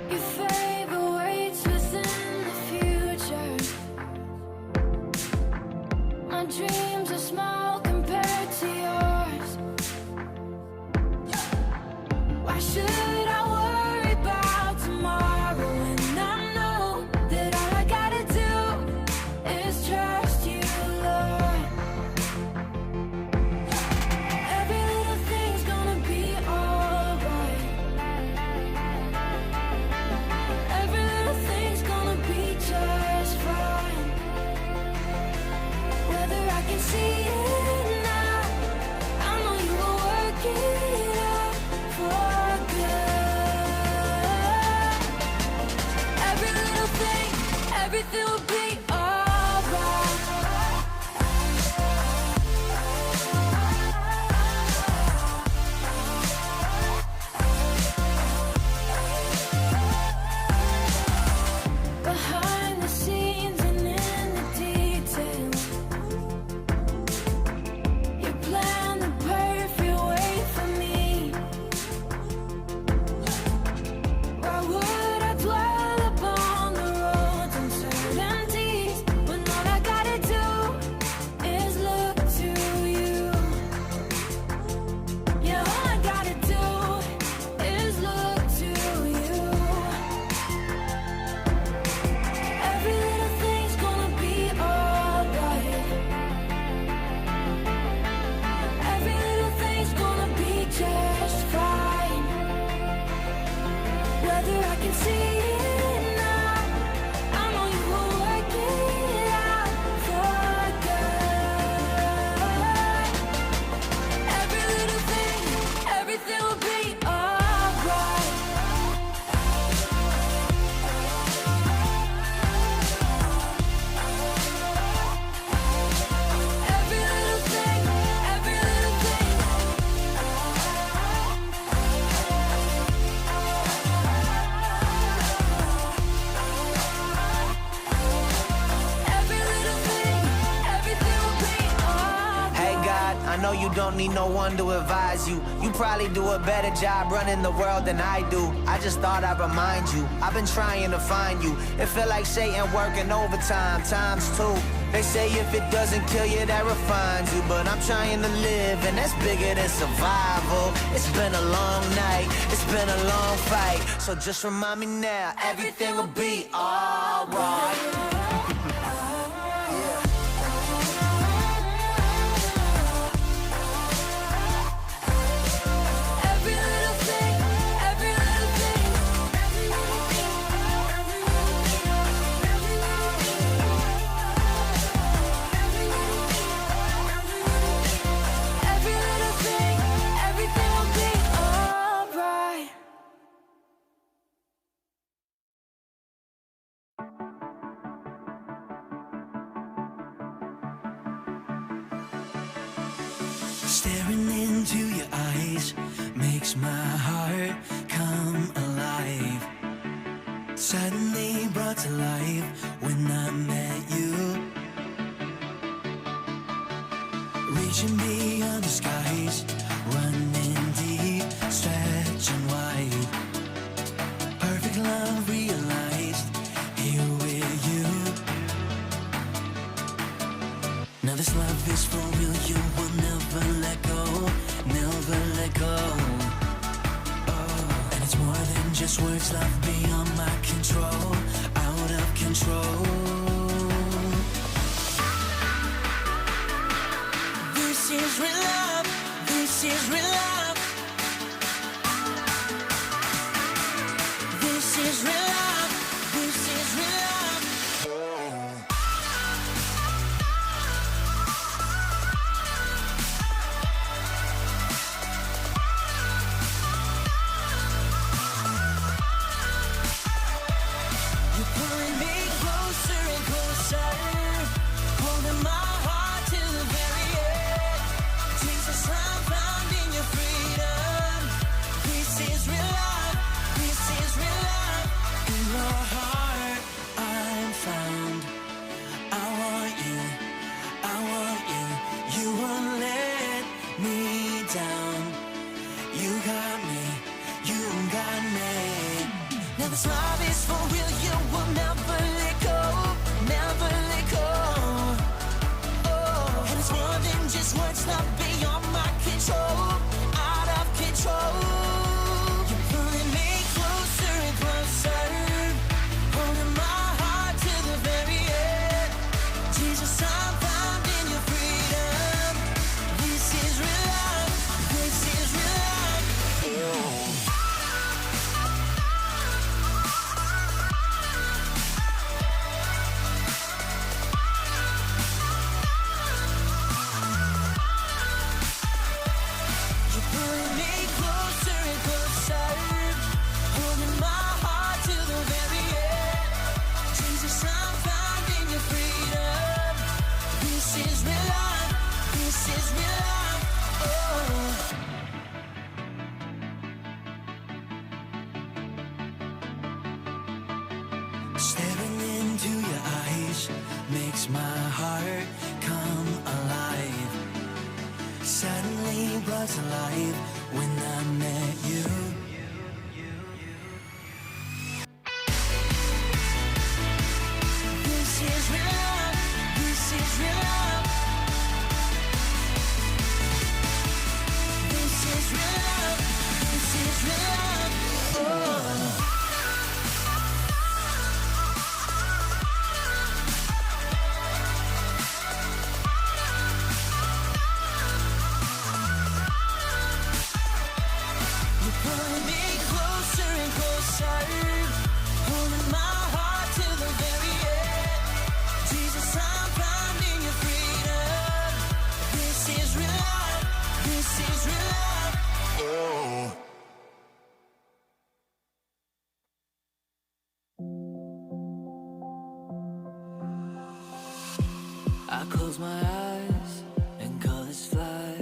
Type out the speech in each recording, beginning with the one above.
Your favor waits within the future. My dreams are small compared to yours. Why should I worry about tomorrow when I know that all I gotta do is trust you, Lord? Every little thing's gonna be alright. Every little thing's gonna be just fine. Whether I can see it now, I know you will work it out for good. Every little thing, everything will be alright. Behind the scenes and in the details, you plan the perfect way for me. Why would I dwell upon the roads and certainties when all I gotta do is look to you? Yeah, all I gotta do is look to you. Every little thing's gonna be alright. Every little thing's gonna be just fine. Whether I can see it now, I know you will work it out for good. Every little thing, everything will be alright. Every little thing, every little thing. Every little thing, everything will be alright. Hey God, I know you don't need no one to advise you. You probably do a better job running the world than I do. I just thought I'd remind you, I've been trying to find you. It feel like Satan working overtime, times two. They say if it doesn't kill you, that refines you. But I'm trying to live, and that's bigger than survival. It's been a long night, it's been a long fight. So just remind me now, everything will be alright. Every little thing, every little thing. Every little thing, everything will be alright. Staring into your eyes makes my heart come alive. Suddenly brought to life when I met you. Reaching beyond the skies, running deep, stretching wide. Perfect love realized here with you. Now this love is for real, you will never let go, never let go. Oh, and it's more than just words, love beyond my control, out of control. This is real love, this is real love. This is real love, this is real love. You're pulling me closer and closer, holding my heart to the very end. Jesus, I'm found in your freedom. This is real love, this is real love. this love is for real, you will never let go, never let go. Oh, and it's more than just words, not beyond my control, out of control. You're pulling me closer and closer, holding my heart to the very end. Jesus, I'm found in your freedom. This is real love, this is real love. You're pulling me closer and closer, holding my heart to the very end. Jesus, I'm found in your freedom. This is real love, this is real love. Oh. Staring into your eyes makes my heart come alive. Suddenly was alive when I met you. This is real love, this is real love. This is real love, this is real love. Oh. You're pulling me closer and closer, holding my heart to the very end. Jesus, I'm found in your freedom. This is real love, this is real love. Oh. I close my eyes and colors fly.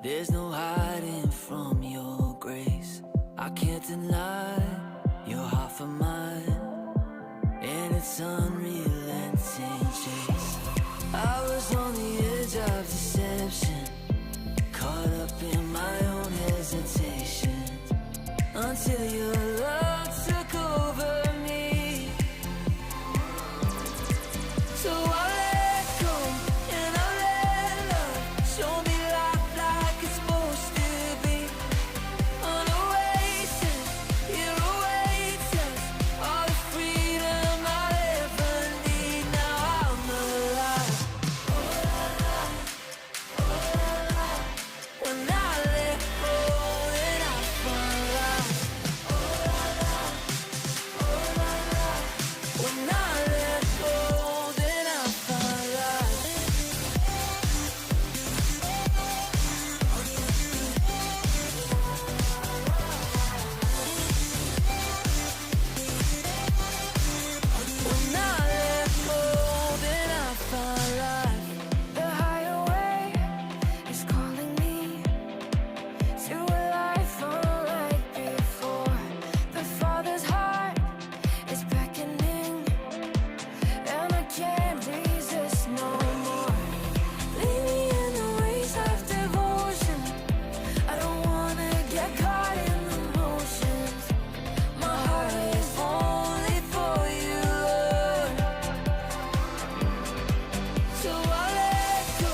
There's no hiding from your grace. I can't deny your heart for mine, and it's unrelenting chase. I was on the edge of deception, caught up in my own hesitation, until your love took over me. So I let go and I let love show me life like it's supposed to be. On oasis, here awaits us all the freedom I'll ever need. Now I'm alive. Oh la la, oh la la. When I let go, then I find life. Oh la la, oh la la. When I let go, then I find life. When I let go, then I find life. The higher way is calling me to a life unlike before. The Father's heart is beckoning, and I can't resist no more. Lead me in the ways of devotion. I don't wanna get caught in the motions. My heart is only for you, Lord. So I let go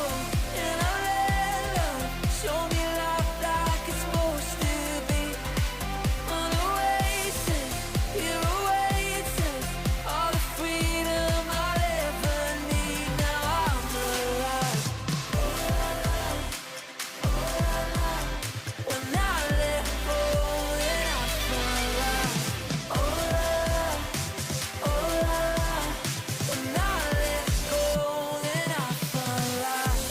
and I let love show me life like it's supposed to be. On oasis, here awaits us all the freedom I'll ever need. Now I'm alive. Oh la la, oh la la. When I let go, then I find life. Oh la la, oh la la. When I let go, then I find life.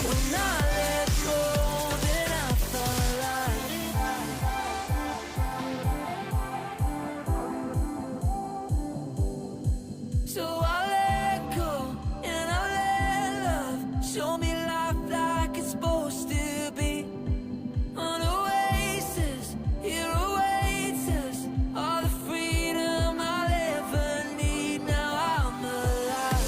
When I let go, then I find life. So I let go and I let love show me life like it's supposed to be. On oasis, here awaits us all the freedom I'll ever need. Now I'm alive.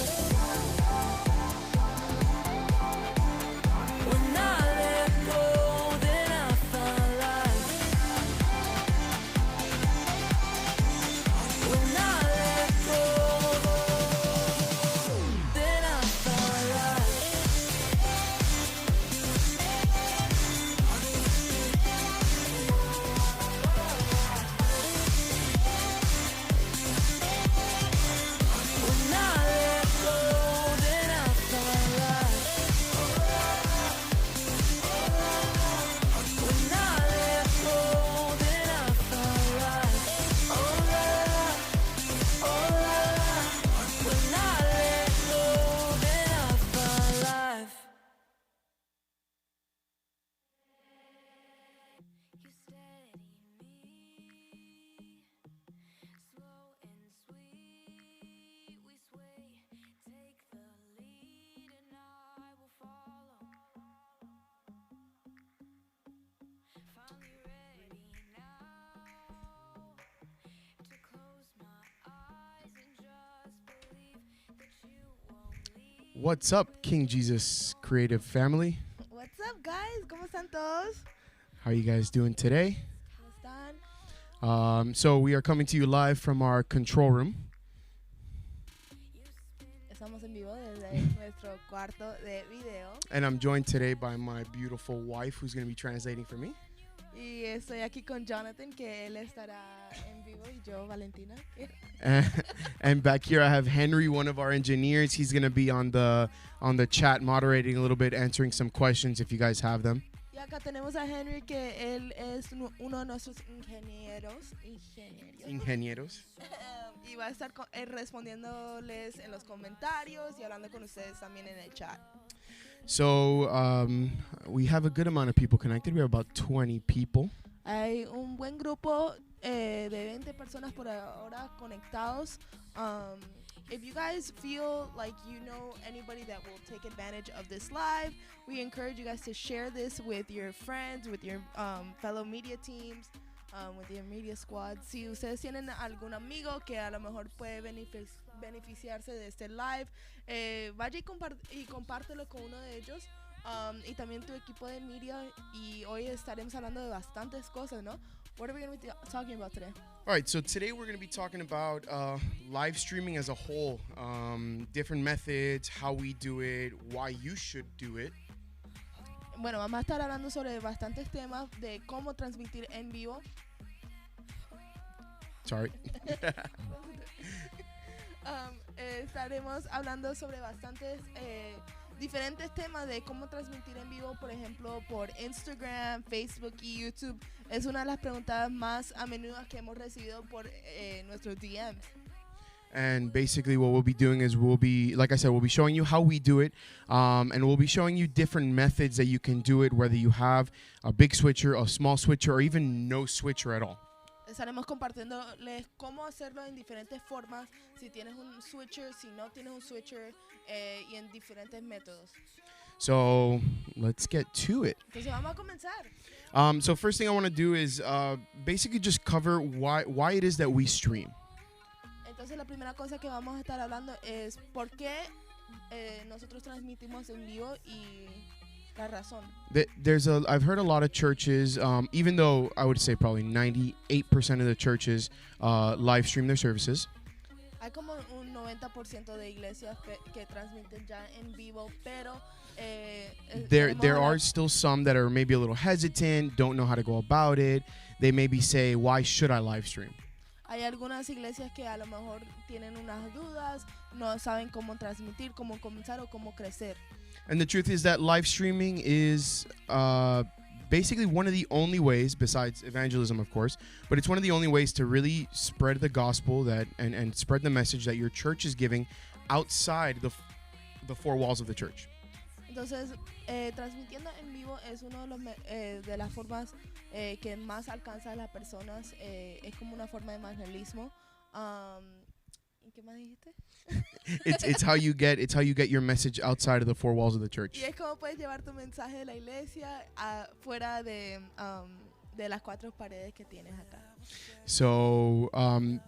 What's up, King Jesus Creative Family? What's up, guys? ¿Cómo están todos? How are you guys doing today? ¿Cómo están? So we are coming to you live from our control room. Estamos en vivo desde nuestro cuarto de video. And I'm joined today by my beautiful wife who's going to be translating for me. Y estoy aquí con Jonathan, que él estará en vivo, y yo, Valentina. And back here I have Henry, one of our engineers. He's going to be on the chat moderating a little bit, answering some questions if you guys have them. Y acá tenemos a Henry, que él es uno de nuestros ingenieros. Ingenieros. Y va a estar respondiéndoles en los comentarios y hablando con ustedes también en el chat. So we have a good amount of people connected. We have about 20 people. Hay un buen grupo de 20 personas por ahora conectados. If you guys feel like you know anybody that will take advantage of this live, we encourage you guys to share this with your friends, with your fellow media teams, with your media squad. Si ustedes tienen algún amigo que a lo mejor puede beneficiarse de este live, vaya y compártelo con uno de ellos. Y también tu equipo de media. Y hoy estaremos hablando de bastantes cosas, ¿no? What are we going to be talking about today? All right, so today we're going to be talking about live streaming as a whole, different methods, how we do it, why you should do it. Bueno, vamos a estar hablando sobre bastantes temas de cómo transmitir en vivo. Sorry. Estaremos hablando sobre bastantes diferentes temas de cómo transmitir en vivo, por ejemplo, por Instagram, Facebook y YouTube. Es una de las preguntas más a menudo que hemos recibido por nuestros DMs. And basically what we'll be doing is we'll be showing you how we do it, and we'll be showing you different methods that you can do it, whether you have a big switcher, a small switcher, or even no switcher at all. Estaremos compartiéndoles cómo hacerlo en diferentes formas, si tienes un switcher, si no tienes un switcher, y en diferentes métodos. So let's get to it. Entonces vamos a comenzar. So first thing I want to do is basically just cover why it is that we stream. Entonces la primera cosa que vamos a estar hablando es por qué nosotros transmitimos en vivo y la razón. I've heard a lot of churches, even though I would say probably 98% of the churches live stream their services. Hay como un 90% de iglesias que transmiten ya en vivo, pero there are still some that are maybe a little hesitant, don't know how to go about it. They maybe say, why should I live stream? Hay algunas iglesias que a lo mejor tienen unas dudas, no saben cómo transmitir, cómo comenzar o cómo crecer. And the truth is that live streaming is basically one of the only ways, besides evangelism, of course, but it's one of the only ways to really spread the gospel and spread the message that your church is giving outside the four walls of the church. Entonces, transmitiendo en vivo es una de las formas que más alcanza a las personas. Es como una forma de evangelismo. ¿Qué más dijiste? It's how you get your message outside of the four walls of the church. Y es como puedes llevar tu mensaje de la iglesia fuera de las cuatro paredes que tienes acá. So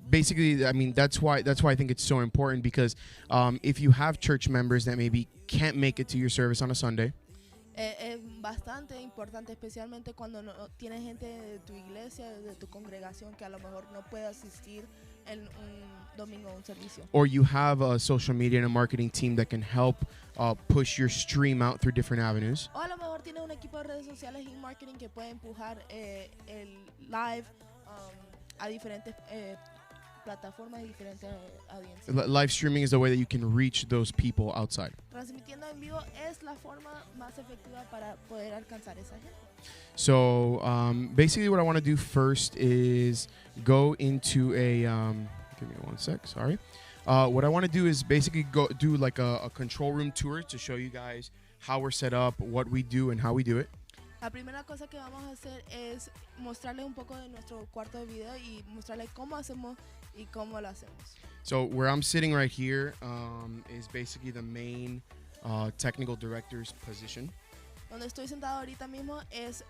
basically, I mean, that's why I think it's so important, because if you have church members that maybe can't make it to your service on a Sunday, es bastante importante, especialmente cuando no tienes gente de tu iglesia, de tu congregación, que a lo mejor no puede asistir en un domingo a un servicio. Or you have a social media and a marketing team that can help push your stream out through different avenues. O a lo mejor tienes un equipo de redes sociales y marketing que puede empujar el live a diferentes plataformas y diferentes audiencias. Live streaming is the way that you can reach those people outside. Transmitiendo en vivo es la forma más efectiva para poder alcanzar esa gente. So basically what I want to do first is go into a give me one sec, sorry. What I want to do is basically go do like a control room tour to show you guys how we're set up, what we do, and how we do it. La primera cosa que vamos a hacer es mostrarles un poco de nuestro cuarto de video y mostrarles cómo hacemos y cómo lo hacemos. So where I'm sitting right here is basically the main technical director's position. Donde estoy sentado ahorita mismo es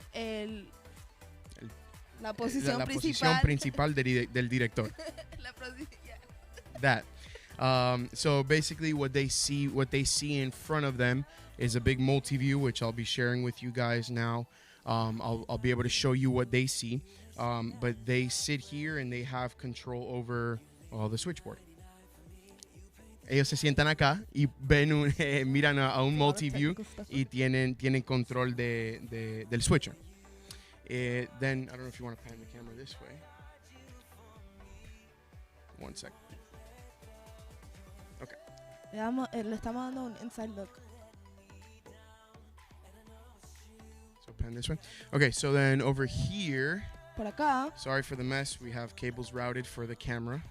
la posición la principal. posición principal del director. La yeah. That. So basically what they see in front of them is a big multi-view, which I'll be sharing with you guys now. I'll be able to show you what they see. But they sit here and they have control over the switchboard. Ellos se sientan acá y ven miran a un multi-view y tienen control del switcher. Then, I don't know if you want to pan the camera this way. One sec. Okay. Le estamos dando un inside look. So pan this way. Okay, so then over here, Por acá, sorry for the mess, we have cables routed for the camera.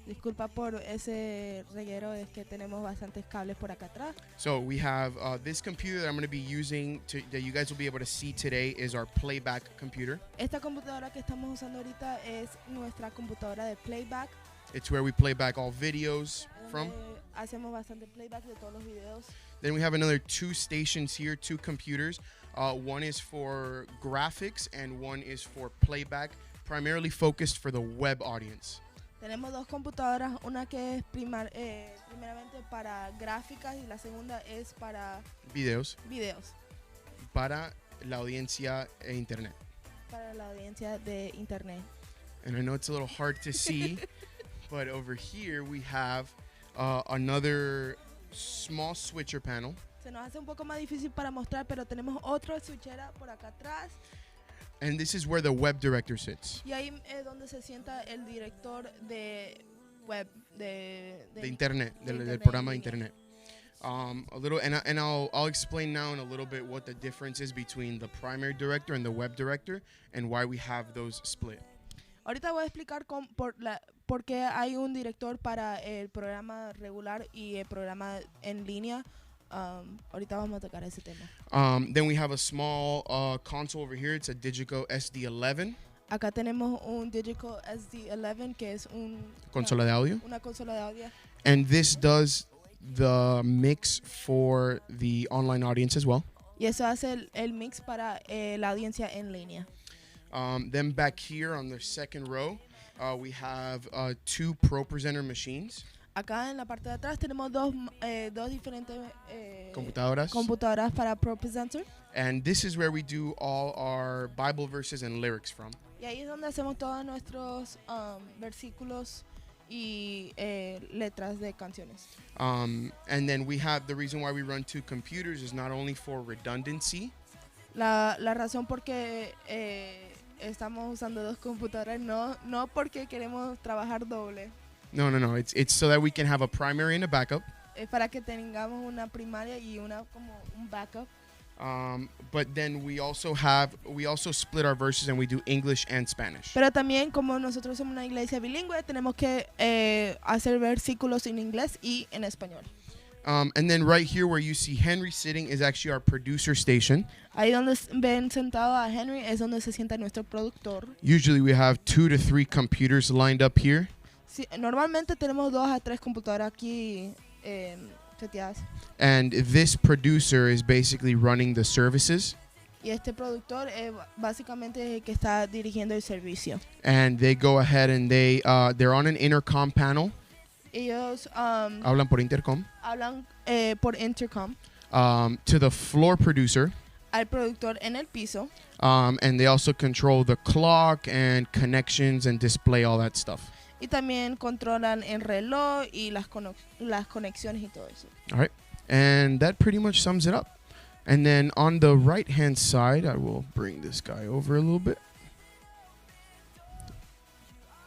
disculpa por ese reguero, es que tenemos bastantes cables por acá atrás. So we have this computer that I'm going to be using that you guys will be able to see today is our playback computer. Esta computadora que estamos usando ahorita es nuestra computadora de playback. It's where we play back all videos from. Hacemos bastante playback de todos los videos. Then we have another 2 stations here, 2 computers. One is for graphics and one is for playback, primarily focused for the web audience. Tenemos 2 computadoras, una que es primeramente para gráficas y la segunda es para Videos. Para la audiencia e internet. Para la audiencia de internet. And I know it's a little hard to see, but over here we have another small switcher panel. Se nos hace un poco más difícil para mostrar, pero tenemos otra switchera por acá atrás. And this is where the web director sits. Y ahí es donde se sienta el director de web, de internet, del internet, programa de en línea. internet. A little, and I'll explain now in a little bit what the difference is between the primary director and the web director and why we have those split. Ahorita voy a explicar por qué hay un director para el programa regular y el programa en línea. Ahorita vamos a tocar ese tema. Then we have a small console over here. It's a Digico SD11. Acá tenemos un Digico SD11 que es Consola de audio. Una consola de audio. And this does the mix for the online audience as well. Y eso hace el mix para la audiencia en línea. Then back here on the second row, we have 2 Pro Presenter machines. Acá en la parte de atrás tenemos dos diferentes computadoras para Pro Presenter. And this is where we do all our Bible verses and lyrics from. Y ahí es donde hacemos todos nuestros versículos y letras de canciones. And then we have the reason why we run 2 computers is not only for redundancy. La razón por qué estamos usando 2 computadoras no porque queremos trabajar doble. No. It's so that we can have a primary and a backup. Es para que tengamos una primaria y como un backup. But then we also split our verses and we do English and Spanish. Pero también como nosotros somos una iglesia bilingüe, tenemos que hacer versículos en inglés y en español. And then right here where you see Henry sitting is actually our producer station. Ahí donde ven sentado a Henry es donde se sienta nuestro productor. Usually we have 2 to 3 computers lined up here. Sí, normalmente tenemos 2 a 3 computadoras aquí seteadas. And this producer is basically running the services. Y este productor básicamente es el que está dirigiendo el servicio. And they go ahead and they're on an intercom panel. Ellos hablan por intercom. Hablan por intercom. To the floor producer. Al productor en el piso. And they also control the clock and connections and display all that stuff. Y también controlan el reloj y las conexiones y todo eso. All right. And that pretty much sums it up. And then on the right-hand side, I will bring this guy over a little bit.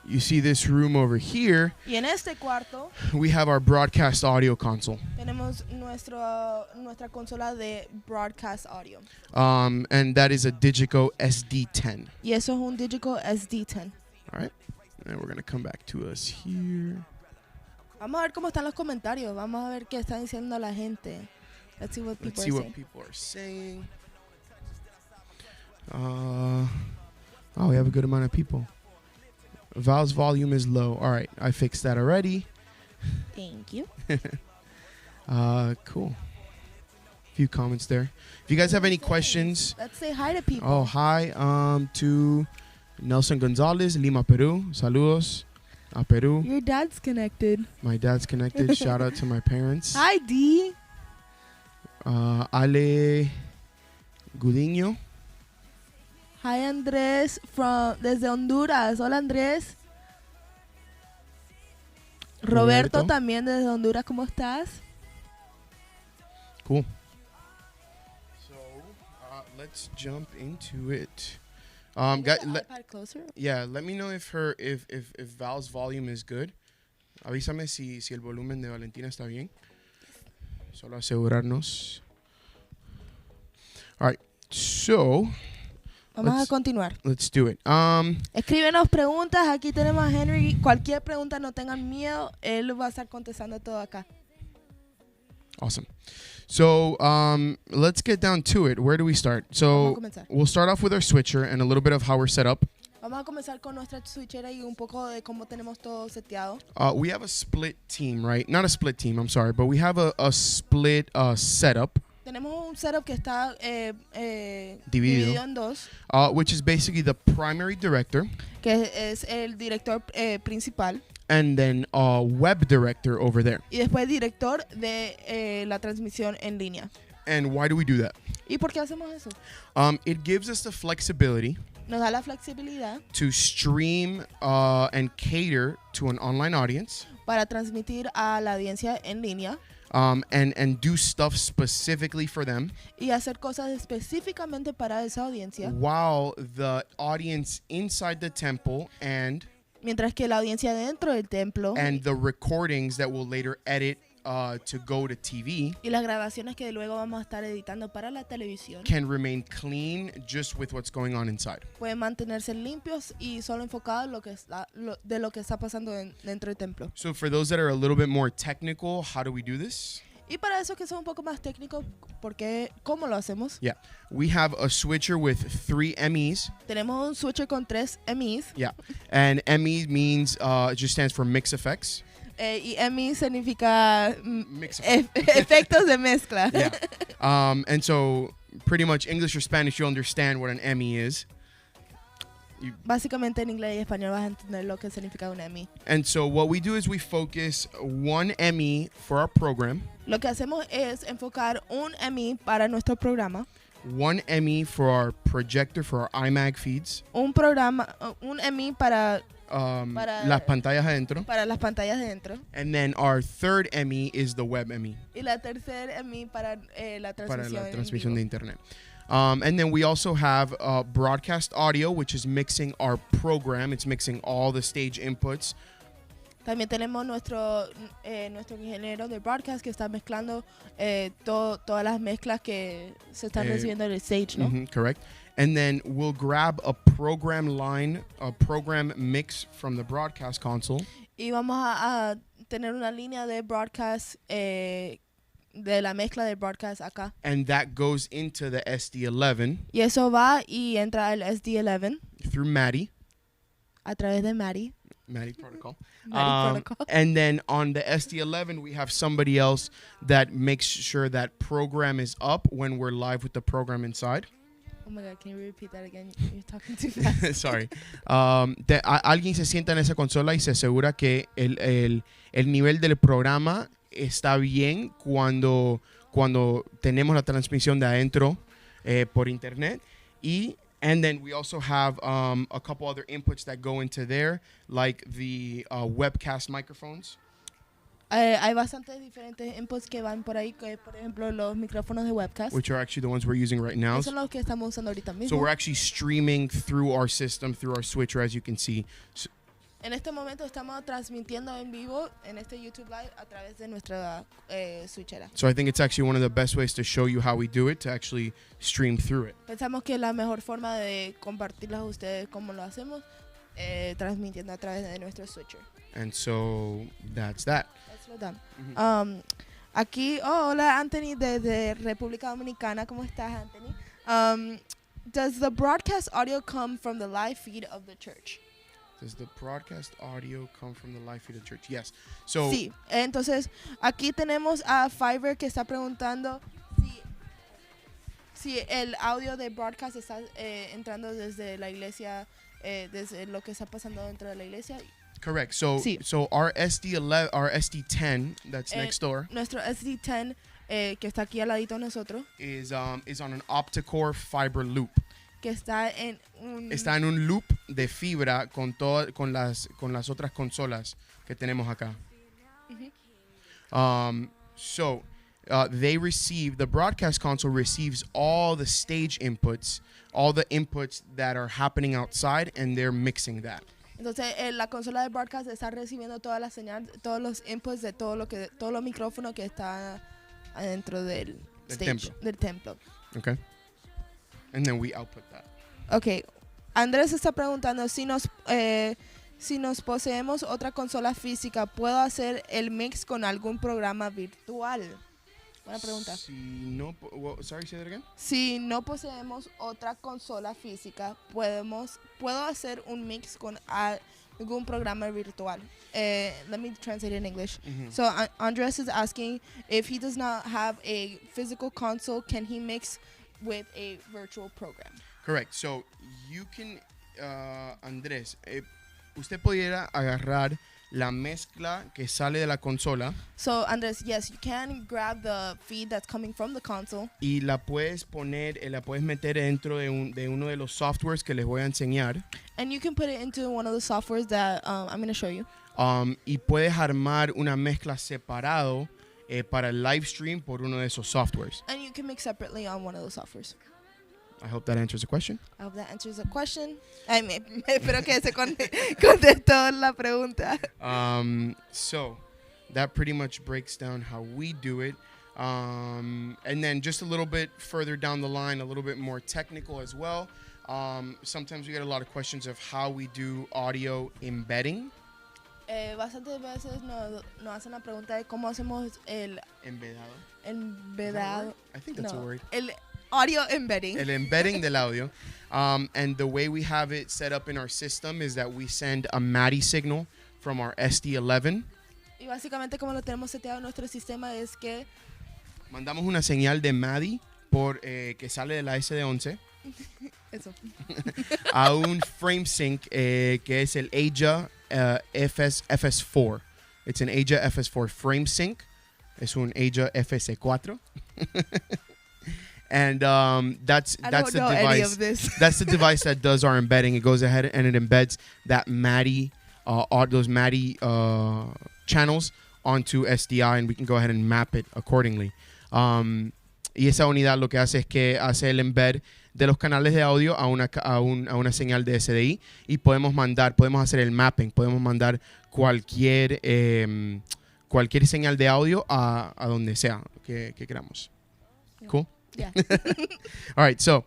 You see this room over here. Y en este cuarto we have our broadcast audio console. Tenemos nuestra consola de broadcast audio. And that is a Digico SD10. Y eso es un Digico SD10. All right. And we're going to come back to us here. Vamos a ver cómo están los comentarios. Vamos a ver qué está diciendo la gente. Let's see what people are saying. We have a good amount of people. Val's volume is low. All right, I fixed that already. Thank you. Cool. Few comments there. If you guys have any questions, let's say hi to people. Oh, hi to Nelson Gonzalez, Lima, Peru. Saludos. a Peru. Your dad's connected. My dad's connected. Shout out to my parents. Hi, D. Ale Gudiño. Hi, Andrés desde Honduras. Hola, Andrés. Roberto también desde Honduras. ¿Cómo estás? Cool. So let's jump into it. Closer? Yeah, let me know if Val's volume is good. Avísame si el volumen de Valentina está bien. Solo asegurarnos. All right, so Vamos a continuar. let's do it. Escríbenos preguntas. Aquí tenemos a Henry. Cualquier pregunta, no tengan miedo. Él va a estar contestando todo acá. Awesome. So let's get down to it. Where do we start? Vamos a So comenzar. we'll start off with our switcher and a little bit of how we're set up. Vamos a comenzar con nuestra switchera y un poco de cómo tenemos todo seteado. We have a split team, right? Not a split team, I'm sorry, but we have a split setup, Tenemos un setup que está Dividido. en dos, which is basically the primary director que es el director principal and then a web director over there. y después director de la transmisión en línea. And why do we do that? ¿Y por qué hacemos eso? It gives us the flexibility Nos da la flexibilidad to stream and cater to an online audience para transmitir a la audiencia en línea and do stuff specifically for them y hacer cosas específicamente para esa audiencia, while the audience inside the temple mientras que la audiencia dentro del templo and the recordings that we'll later edit to go to TV y las grabaciones que luego vamos a estar editando para la televisión can remain clean just with what's going on inside. pueden mantenerse limpios y solo enfocados en de lo que está pasando dentro del templo. So for those that are a little bit more technical, how do we do this? Y para esos que son un poco más técnicos, ¿cómo lo hacemos? Yeah, we have a switcher with 3 MEs. Tenemos un switcher con 3 MEs. Yeah, and ME means it just stands for mix effects. Y ME significa Mix effects. efectos de mezcla. Yeah. And so pretty much English or Spanish, you'll understand what an ME is. Básicamente en inglés y español vas a entender lo que significa un ME. And so what we do is we focus 1 ME for our program, Lo que hacemos es enfocar un ME para nuestro programa, 1 ME for our projector for our iMac feeds, un ME para las pantallas adentro, las pantallas de dentro and then our third ME is the web ME y la tercera ME para la para transmisión, la en transmisión vivo. de internet. And then we also have broadcast audio, which is mixing our program. It's mixing all the stage inputs. También tenemos nuestro ingeniero de broadcast que está mezclando todas las mezclas que se están recibiendo en el stage, ¿no? Correct. And then we'll grab a program line, a program mix from the broadcast console. Y vamos a tener una línea de broadcast, de la mezcla de broadcast acá. And that goes into the SD11 Y eso va y entra al SD11 through MADI a través de MADI. protocol. Protocol. And then on the SD11, we have somebody else that makes sure that program is up when we're live with the program inside. Oh my God, can you repeat that again? You're talking too fast. Sorry. Alguien se sienta en esa consola y se asegura que el nivel del programa está bien cuando tenemos la transmisión de adentro por internet. And then we also have a couple other inputs that go into there, like the webcast microphones. Hay bastantes diferentes inputs que van por ahí, que por ejemplo los micrófonos de webcast. Which are actually the ones we're using right now. Esos son los que estamos usando ahorita mismo. So we're actually streaming through our system, through our switcher, as you can see. En este momento estamos transmitiendo en vivo en este YouTube Live a través de nuestra switchera. So I think it's actually one of the best ways to show you how we do it, to actually stream through it. Pensamos que la mejor forma de compartirles a ustedes cómo lo hacemos, transmitiendo a través de nuestro switcher. And so that's that. That's what done. Aquí, hola Anthony desde República Dominicana. ¿Cómo estás, Anthony? Does the broadcast audio come from the live feed of the church? Does the broadcast audio come from the live feed of the church? Yes. So Sí, entonces aquí tenemos a Fiverr que está preguntando si el audio de broadcast está entrando desde la iglesia, desde lo que está pasando dentro de la iglesia. Correct. So Sí. so our SD11, our SD10 that's next door Nuestro SD10 que está aquí al ladito de nosotros, is on an octa-core fiber loop. que está en un... Está en un loop de fibra con las otras consolas que tenemos acá. So the broadcast console receives all the stage inputs, all the inputs that are happening outside, and they're mixing that. Entonces la consola de broadcast está recibiendo toda la señal, todos los inputs de todos los micrófonos que está adentro del stage, del templo. Okay. And then we output that. Okay. Andrés está preguntando si nos poseemos otra consola física, ¿puedo hacer el mix con algún programa virtual? Buena pregunta. Sorry, say that again? Si no poseemos otra consola física, puedo hacer un mix con algún programa virtual. Let me translate it in English. So Andres is asking if he does not have a physical console, can he mix with a virtual program? Correct. So you can, Andrés, usted pudiera agarrar la mezcla que sale de la consola. So Andres, yes, you can grab the feed that's coming from the console. Y la puedes meter dentro de uno de los softwares que les voy a enseñar. And you can put it into one of the softwares that I'm going to show you. Y puedes armar una mezcla separado para el live stream por uno de esos softwares. And you can mix separately on one of those softwares. I hope that answers the question. I hope that answers the question. Espero que se contestó la pregunta. So that pretty much breaks down how we do it. And then just a little bit further down the line, a little bit more technical as well. Sometimes we get a lot of questions of how we do audio embedding. Bastantes veces nos hacen la pregunta de cómo hacemos el embedado. I think that's a word. El audio embedding. El embedding del audio. And the way we have it set up in our system is that we send a MADI signal from our SD11. Y básicamente como lo tenemos seteado en nuestro sistema es que mandamos una señal de MADI que sale de la SD11 eso. a un frame sync que es el AJA FS4. It's an AJA FS4 frame sync. Es un AJA FS4. And that's the device. That's the device that does our embedding. It goes ahead and it embeds that MADI, those MADI channels onto SDI, and we can go ahead and map it accordingly. Y esa unidad lo que hace es que hace el embed de los canales de audio a una señal de SDI y podemos hacer el mapping, podemos mandar cualquier señal de audio a donde sea que queramos. Cool? Yeah. All right, so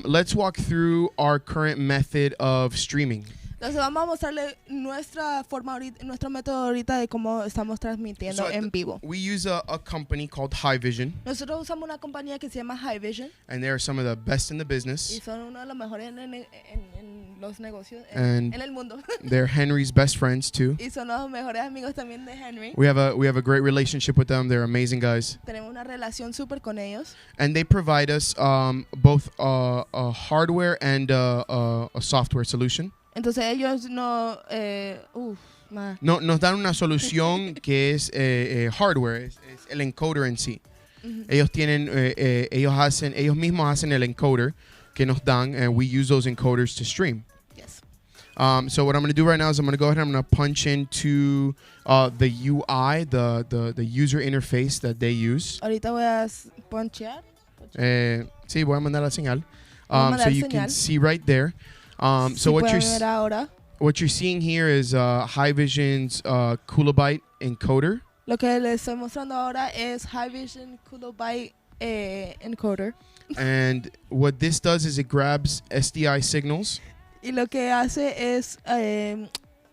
let's walk through our current method of streaming. Entonces vamos a mostrarle nuestro método ahorita de cómo estamos transmitiendo en vivo. We use a company called Haivision. Nosotros usamos una compañía que se llama Haivision. And they are some of the best in the business. Y son uno de los mejores en los negocios en el mundo. They're Henry's best friends too. Y son los mejores amigos también de Henry. We have a great relationship with them. They're amazing guys. Tenemos una relación súper con ellos. And they provide us both a hardware and a software solution. Entonces ellos nos dan una solución que es hardware, es el encoder en sí. Ellos mismos hacen el encoder que nos dan, and we use those encoders to stream. Yes. So what I'm going to do right now is I'm going to go ahead and I'm going to punch into the UI, the user interface that they use. Ahorita voy a ponchear. Sí, voy a mandar la señal. So you can see right there. So what you're seeing here is Haivision's kilobyte encoder. Lo que les estoy mostrando ahora es Haivision kilobyte encoder. And what this does is it grabs SDI signals. Y lo que hace es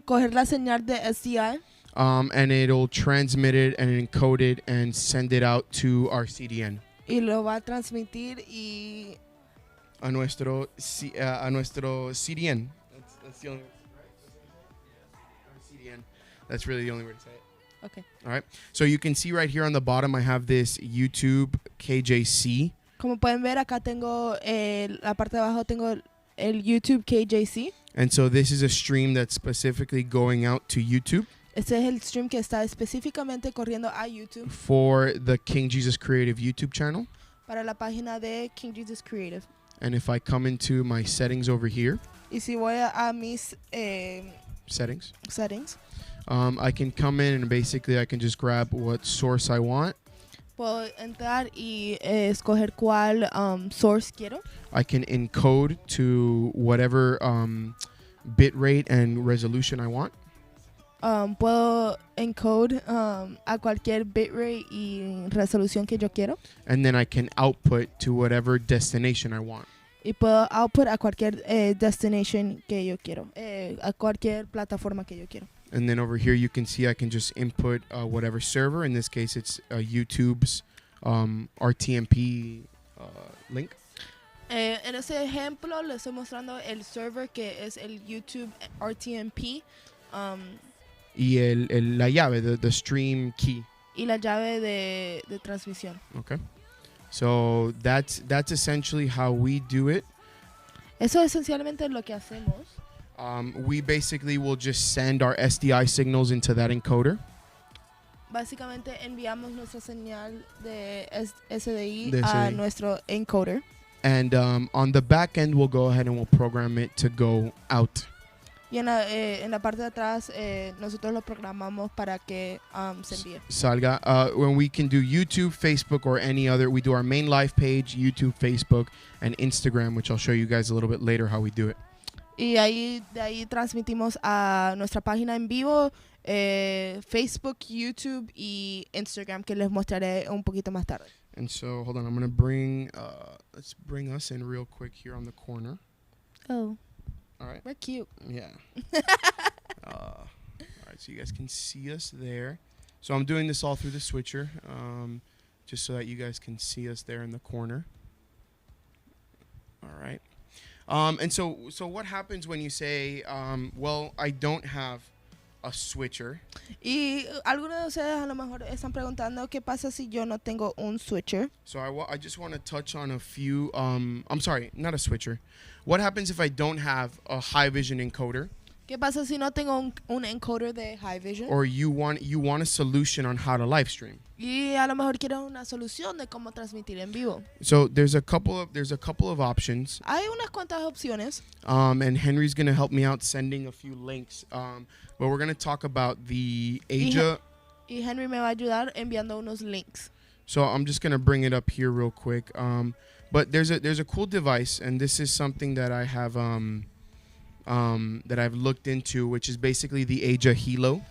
coger la señal de SDI. And it'll transmit it and encode it and send it out to our CDN. Y lo va a transmitir a nuestro CDN. That's the only way. Our CDN. That's really the only way to say it. Okay. All right. So you can see right here on the bottom, I have this YouTube KJC. Como pueden ver, acá tengo la parte de abajo tengo el YouTube KJC. And so this is a stream that's specifically going out to YouTube Este es el stream que está específicamente corriendo a YouTube for the King Jesus Creative YouTube channel. para la página de King Jesus Creative. And if I come into my settings over here, Y si voy a mis settings, settings, I can come in and basically I can just grab what source I want. puedo entrar y escoger cuál source quiero. I can encode to whatever bit rate and resolution I want. Puedo encode a cualquier bitrate y resolución que yo quiero. And then I can output to whatever destination I want. Y puedo output a cualquier destination que yo quiero, a cualquier plataforma que yo quiero. And then over here you can see I can just input whatever server. In this case it's YouTube's RTMP link. En ese ejemplo le estoy mostrando el server que es el YouTube RTMP Y la llave, the stream key. y la llave de transmisión. Okay. So that's essentially how we do it. Eso es esencialmente lo que hacemos. We basically will just send our SDI signals into that encoder. Básicamente enviamos nuestra señal de SDI De a SDI. nuestro encoder. And on the back end, we'll go ahead and we'll program it to go out. Y en la parte de atrás nosotros lo programamos para que se envíe. Salga. When we can do YouTube, Facebook, or any other, we do our main live page, YouTube, Facebook, and Instagram, which I'll show you guys a little bit later how we do it. Y de ahí transmitimos a nuestra página en vivo, Facebook, YouTube y Instagram, que les mostraré un poquito más tarde. And so, hold on, I'm going to bring, let's bring us in real quick here on the corner. Oh, All right. we're cute. Yeah. All right, so you guys can see us there. So I'm doing this all through the switcher, just so that you guys can see us there in the corner. All right. And so what happens when you say, well, I don't have a switcher? Y algunos de ustedes a lo mejor están preguntando qué pasa si yo no tengo un switcher. So I just want to touch on a few, I'm sorry, not a switcher. What happens if I don't have a high vision encoder? ¿Qué pasa si no tengo un encoder de high vision? Or you want a solution on how to live stream? Y a lo mejor quiero una solución de cómo transmitir en vivo. So there's a couple of options. Hay unas cuantas opciones. And Henry's going to help me out sending a few links. But we're going to talk about the Asia. Y Henry me va a ayudar enviando unos links. So I'm just going to bring it up here real quick. But there's a cool device, and this is something that I have that I've looked into, which is basically the Asia Hilo.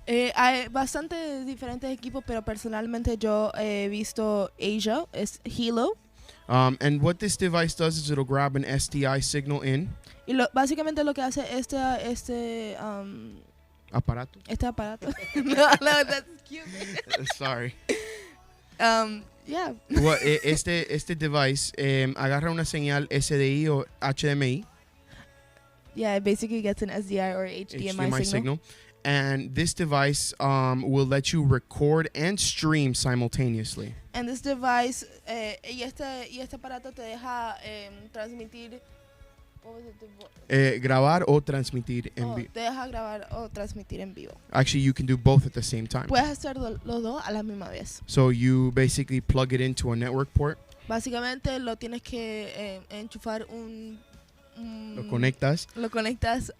Hay bastante diferentes equipos, pero personalmente yo he visto Asia, es Hilo. And what this device does is it'll grab an SDI signal in. Y básicamente lo que hace este Aparato. aparato. no, that's cute. Sorry. Yeah. Well, este device agarra una señal SDI o HDMI. Yeah, it basically gets an SDI or HDMI signal. And this device will let you record and stream simultaneously. And this device, y este aparato te deja transmitir. What was it? Grabar o transmitir en vivo. Te deja grabar o transmitir en vivo. Actually, you can do both at the same time. Puedes hacer los dos a la misma vez. So you basically plug it into a network port. Básicamente lo tienes que enchufar Lo conectas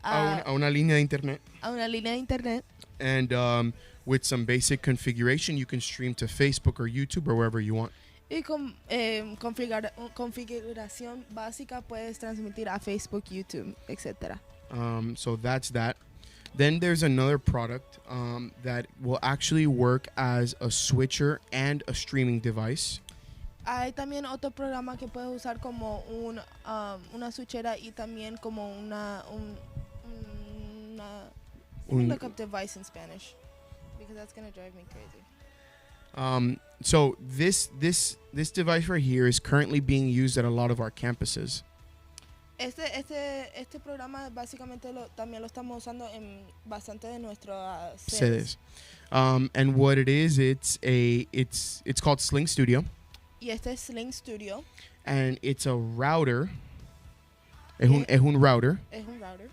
a una línea de internet. A una línea de internet. And with some basic configuration, you can stream to Facebook or YouTube or wherever you want. Y con configuración básica puedes transmitir a Facebook, YouTube, etc. So that's that. Then there's another product that will actually work as a switcher and a streaming device. Hay también otro programa que puedes usar como una switchera y también como una let me look up device in Spanish because that's gonna drive me crazy. So this device right here is currently being used at a lot of our campuses. Este programa básicamente también lo estamos usando en bastante de nuestras sedes. And what it is, it's called Sling Studio. Y este es Sling Studio. And it's a router. Es un router. Es un router.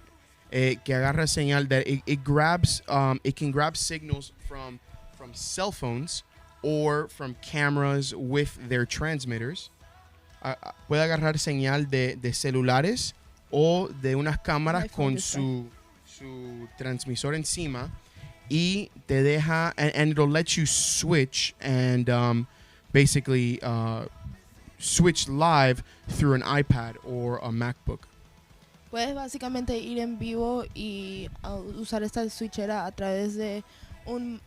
que agarra señal that it grabs it can grab signals from cell phones or from cameras with their transmitters. Puede agarrar señal de celulares o de unas cámaras con su transmisor encima y te deja and it'll let you switch and basically switch live through an iPad or a MacBook. Puedes básicamente ir en vivo y usar esta switchera a través de un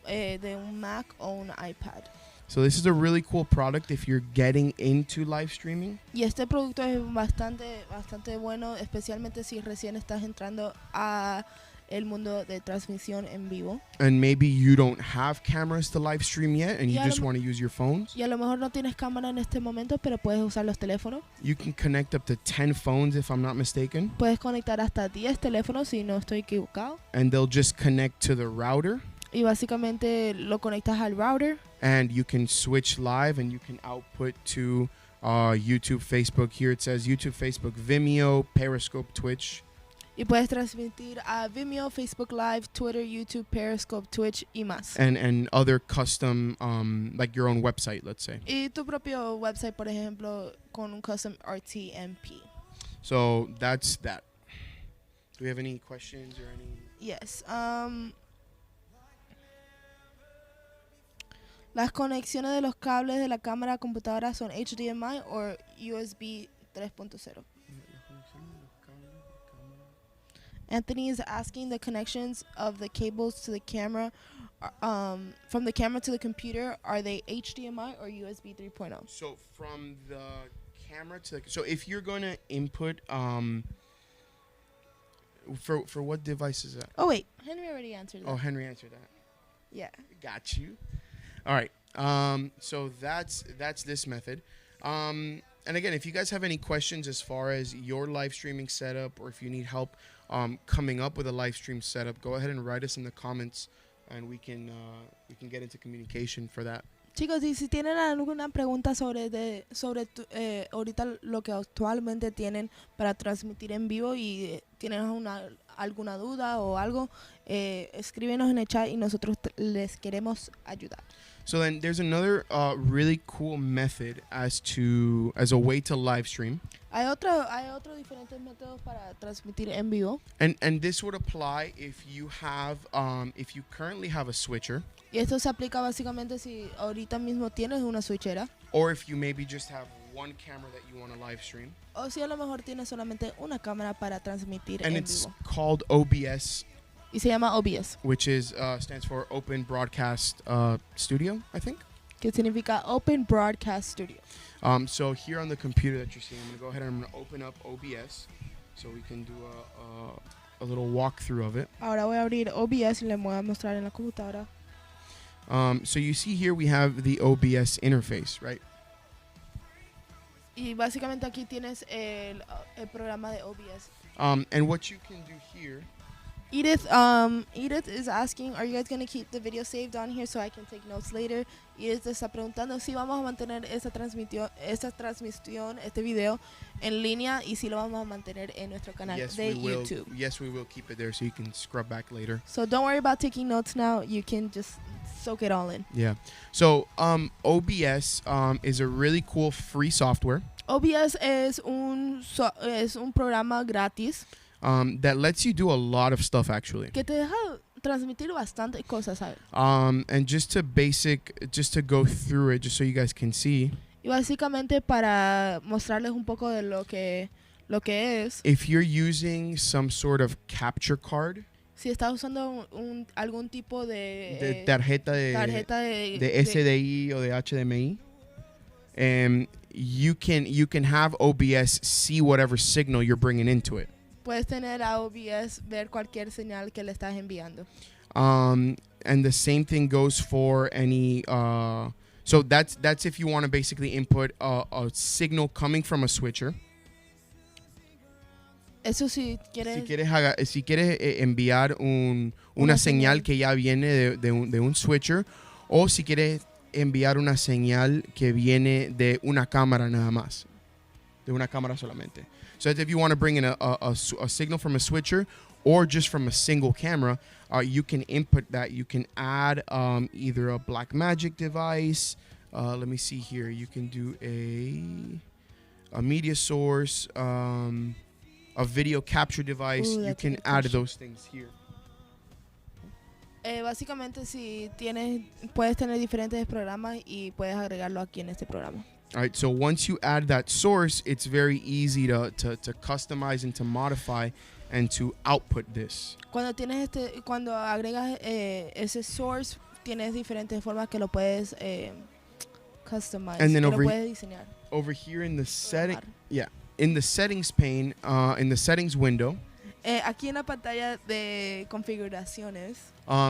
Mac o un iPad. So this is a really cool product if you're getting into live streaming. Y este producto es bastante bueno, especialmente si recién estás entrando a el mundo de transmisión en vivo. And maybe you don't have cameras to live stream yet and you Yeah, just want to use your phones. Y a lo mejor no tienes cámara en este momento, pero puedes usar los teléfonos. You can connect up to 10 phones if I'm not mistaken. Puedes conectar hasta 10 teléfonos si no estoy equivocado. And they'll just connect to the router. Y básicamente lo conectas al router. And you can switch live and you can output to YouTube, Facebook. Here it says YouTube, Facebook, Vimeo, Periscope, Twitch. Y puedes transmitir a Vimeo, Facebook Live, Twitter, YouTube, Periscope, Twitch y más. And other custom, like your own website, let's say. Y tu propio website, por ejemplo, con un custom RTMP. So that's that. Do we have any questions or any? Yes. Las conexiones de los cables de la cámara computadora son HDMI o USB 3.0. Anthony is asking the connections of the cables to the camera, from the camera to the computer, are they HDMI or USB 3.0? So from the camera to so if you're going to input for what device is that? Oh wait, Henry already answered that. Oh, Henry answered that. Yeah. Got you. All right. So that's this method. And again, if you guys have any questions as far as your live streaming setup, or if you need help coming up with a live stream setup, go ahead and write us in the comments, and we can get into communication for that. Chicos, y si tienen alguna pregunta sobre ahorita lo que actualmente tienen para transmitir en vivo y tienen alguna duda o algo, escríbenos en el chat y nosotros les queremos ayudar. So then there's another really cool method as a way to live stream. Hay otros diferentes métodos para transmitir en vivo. And this would apply if you currently have a switcher. Y esto se aplica básicamente si ahorita mismo tienes una switchera. Or if you maybe just have one camera that you want to live stream. O si a lo mejor tienes solamente una cámara para transmitir And en it's vivo. called OBS. Y se llama OBS. Which stands for Open Broadcast Studio, I think. Que significa Open Broadcast Studio. So here on the computer that you're seeing, I'm going to go ahead and I'm going to open up OBS so we can do a little walkthrough of it. Ahora voy a abrir OBS y les voy a mostrar en la computadora. So you see here we have the OBS interface, right? Y básicamente aquí tienes el programa de OBS. And what you can do here. Edith is asking, are you guys going to keep the video saved on here so I can take notes later? Edith está preguntando si vamos a mantener esta transmisión, este video en línea y si lo vamos a mantener en nuestro canal de YouTube. Yes, we will keep it there so you can scrub back later. So don't worry about taking notes now. You can just soak it all in. Yeah. So OBS is a really cool free software. OBS es un programa gratis. That lets you do a lot of stuff actually. Que te deja transmitir bastantes cosas, ¿sabes? And just to go through it, just so you guys can see. Y básicamente para mostrarles un poco de lo que es. If you're using some sort of capture card. Si estás usando algún tipo de tarjeta de SDI o de HDMI. You can have OBS see whatever signal you're bringing into it. Puedes tener a OBS ver cualquier señal que le estás enviando. And the same thing goes for any. So that's if you want to basically input a signal coming from a switcher. Eso si quieres. Si quieres enviar una señal que ya viene de un switcher, o si quieres enviar una señal que viene de una cámara nada más, de una cámara solamente. So that's if you want to bring in a signal from a switcher, or just from a single camera, you can input that. You can add either a Blackmagic device. Let me see here. You can do a media source, a video capture device. Ooh, You that's a can good add question. those things here. Básicamente, si puedes tener diferentes programas y puedes agregarlo aquí en este programa. All right, so once you add that source, it's very easy to customize and to modify and to output this. Cuando agregas ese source, tienes diferentes formas que lo puedes customize, And then que lo over- puedes diseñar. Over here in the setting, Programar. in the settings pane, in the settings window, Aquí en la pantalla de configuraciones,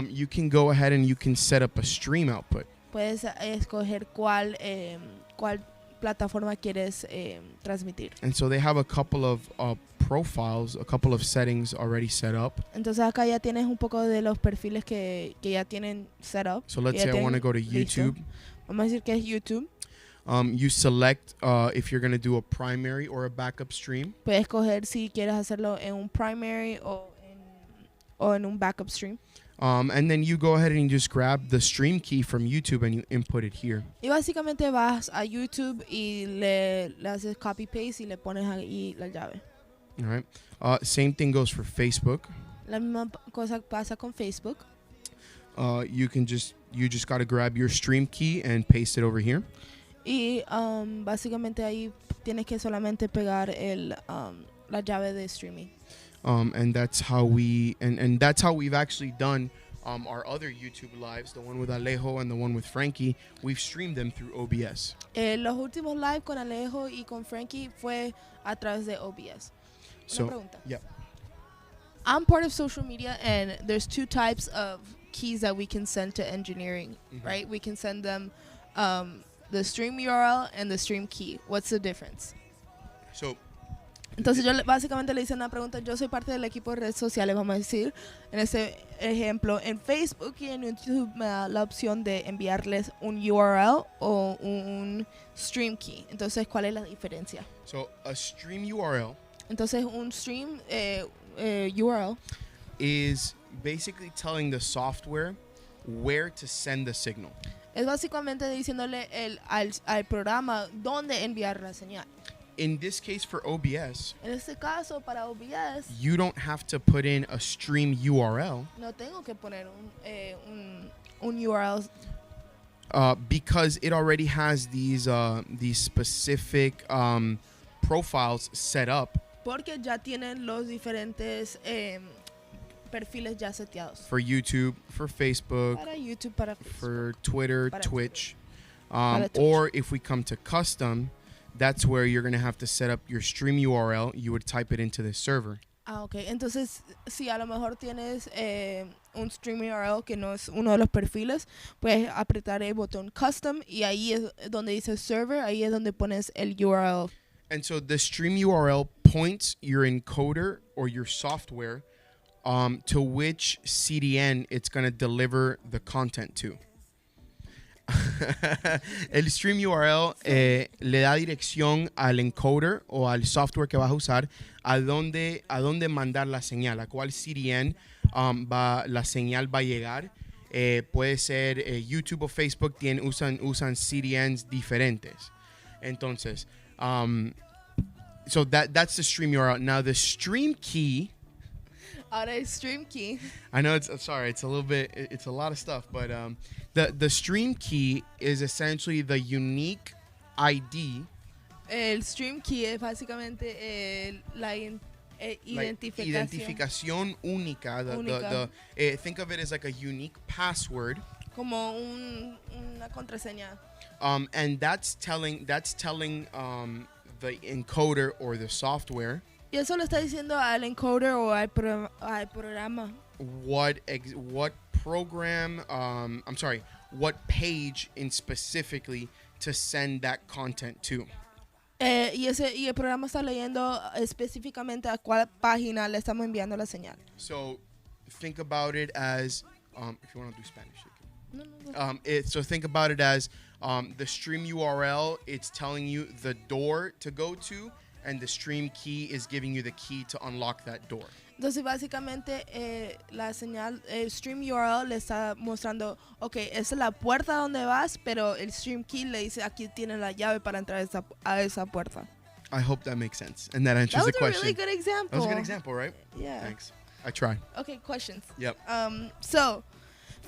you can go ahead and you can set up a stream output. puedes escoger cuál plataforma quieres transmitir. And so they have a couple of profiles, a couple of settings already set up. Entonces acá ya tienes un poco de los perfiles que ya tienen set up. So let's que ya say I want to tienen go to listo. YouTube. Vamos a decir que es YouTube. You select if you're going to do a primary or a backup stream. Puedes escoger si quieres hacerlo en un primary o en un backup stream. And then you go ahead and you just grab the stream key from YouTube and you input it here. Y básicamente vas a YouTube y le haces copy paste y le pones ahí la llave. All right. Same thing goes for Facebook. La misma cosa pasa con Facebook. You just got to grab your stream key and paste it over here. Y básicamente ahí tienes que solamente pegar la llave de streaming. And that's how we've actually done our other YouTube lives, the one with Alejo and the one with Frankie. We've streamed them through OBS. Los últimos live con Alejo y con Frankie fue a través de OBS. Una pregunta. Yeah. I'm part of social media, and there's two types of keys that we can send to engineering, Mhm. right? We can send them the stream URL and the stream key. What's the difference? So Entonces básicamente le hice una pregunta. Yo soy parte del equipo de redes sociales, vamos a decir. En este ejemplo, en Facebook y en YouTube me da la opción de enviarles un URL o un stream key. Entonces, ¿cuál es la diferencia? So a stream URL Entonces, un stream URL is basically telling the software where to send the signal. es básicamente diciéndole al programa dónde enviar la señal. In this case for OBS, En este caso, para OBS, you don't have to put in a stream URL no tengo que poner un URL because it already has these specific profiles set up porque ya tienen los diferentes perfiles ya seteados. for YouTube, for Facebook, Para YouTube, para Facebook. for Twitter, Para Twitch. Para Twitch. Or if we come to custom, that's where you're going to have to set up your stream URL. You would type it into the server. Ok. Entonces, si a lo mejor tienes un stream URL que no es uno de los perfiles, puedes apretar el botón Custom y ahí es donde dice Server, ahí es donde pones el URL. And so the stream URL points your encoder or your software to which CDN it's going to deliver the content to. El stream URL le da dirección al encoder o al software que vas a usar a dónde mandar la señal, a cuál CDN la señal va a llegar. Puede ser YouTube o Facebook usan CDNs diferentes. Entonces, so that's the stream URL. Now the stream key. Ahora el stream key. I know it's a little bit, it's a lot of stuff, but the stream key is essentially the unique ID. El stream key es básicamente la identificación. Identificación única. Única. Think of it as like a unique password. Como una contraseña. And that's telling the encoder or the software Y eso le está diciendo al encoder o al programa. what program, what page in specifically to send that content to. Y el programa está leyendo específicamente a cuál página le estamos enviando la señal. So think about it as, if you want to do Spanish, you can. No. So think about it as the stream URL, it's telling you the door to go to and the stream key is giving you the key to unlock that door. Entonces básicamente la señal, el stream URL le está mostrando, ok, esa es la puerta donde vas, pero el stream key le dice aquí tienes la llave para entrar a esa puerta. I hope that makes sense and that answers That the was a question. really good example. That was a good example, right? Yeah. Thanks. I tried. Okay, questions. Yep. So,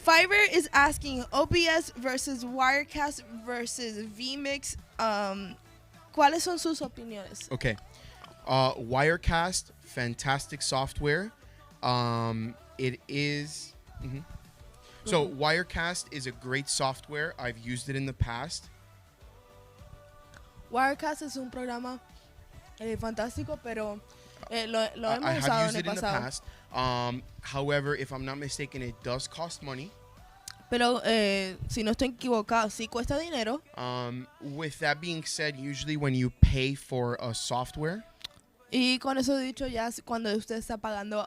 Fiverr is asking OBS versus Wirecast versus vMix. ¿Cuáles son sus opiniones? Okay. Wirecast, fantastic software. It is. So Wirecast is a great software. I've used it in the past. Wirecast es un programa fantástico, pero lo I hemos have usado used en it el in the pasado. past. However, if I'm not mistaken, it does cost money. Pero si no estoy equivocado, sí cuesta dinero. With that being said, usually when you pay for a software, Y con eso dicho, ya cuando usted está pagando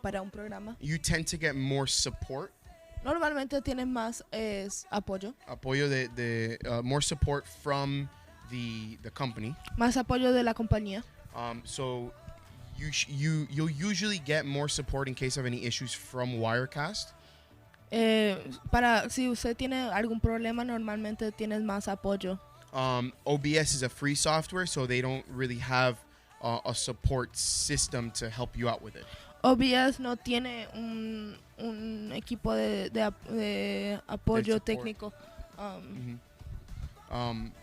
para un programa, you tend to get more support. normalmente tienes más apoyo. Apoyo more support from the company. Más apoyo de la compañía. So you'll usually get more support in case of any issues from Wirecast. Si usted tiene algún problema, normalmente tienes más apoyo. OBS is a free software, so they don't really have a support system to help you out with it. OBS no tiene un equipo de apoyo support. técnico.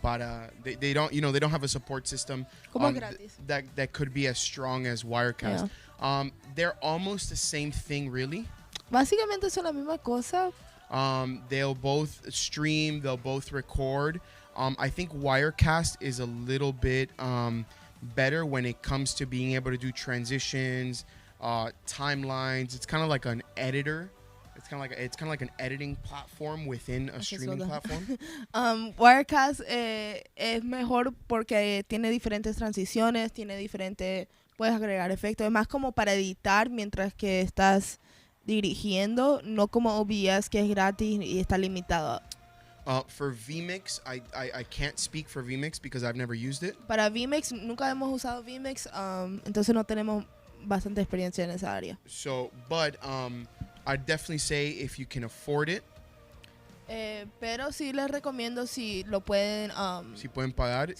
But they don't have a support system Como gratis. that could be as strong as Wirecast. They're almost the same thing, really. Básicamente son la misma cosa. They'll both stream, they'll both record. I think Wirecast is a little bit better when it comes to being able to do transitions, timelines. It's kind of like an editor. It's kind of like an editing platform within a streaming platform. Wirecast es mejor porque tiene diferentes transiciones, puedes agregar efectos. Es más como para editar mientras que estás dirigiendo, no como OBS que es gratis y está limitado. For vMix, I can't speak for vMix because I've never used it. Para vMix, nunca hemos usado vMix, entonces no tenemos bastante experiencia en esa área. So, but I'd definitely say if you can afford it. Pero sí les recomiendo si lo pueden pagar,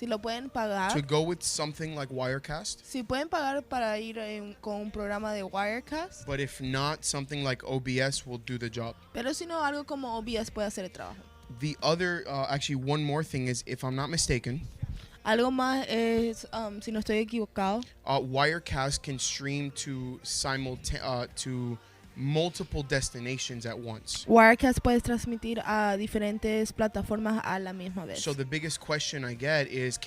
to go with something like Wirecast. si pueden pagar para ir con un programa de Wirecast. But if not, something like OBS will do the job. Pero si no, algo como OBS puede hacer el trabajo. The other, actually, one more thing is, if I'm not mistaken, Algo más es, si no estoy equivocado, Wirecast can stream to multiple destinations at once. Wirecast puede transmitir a diferentes plataformas a la misma vez. So the biggest question I get is,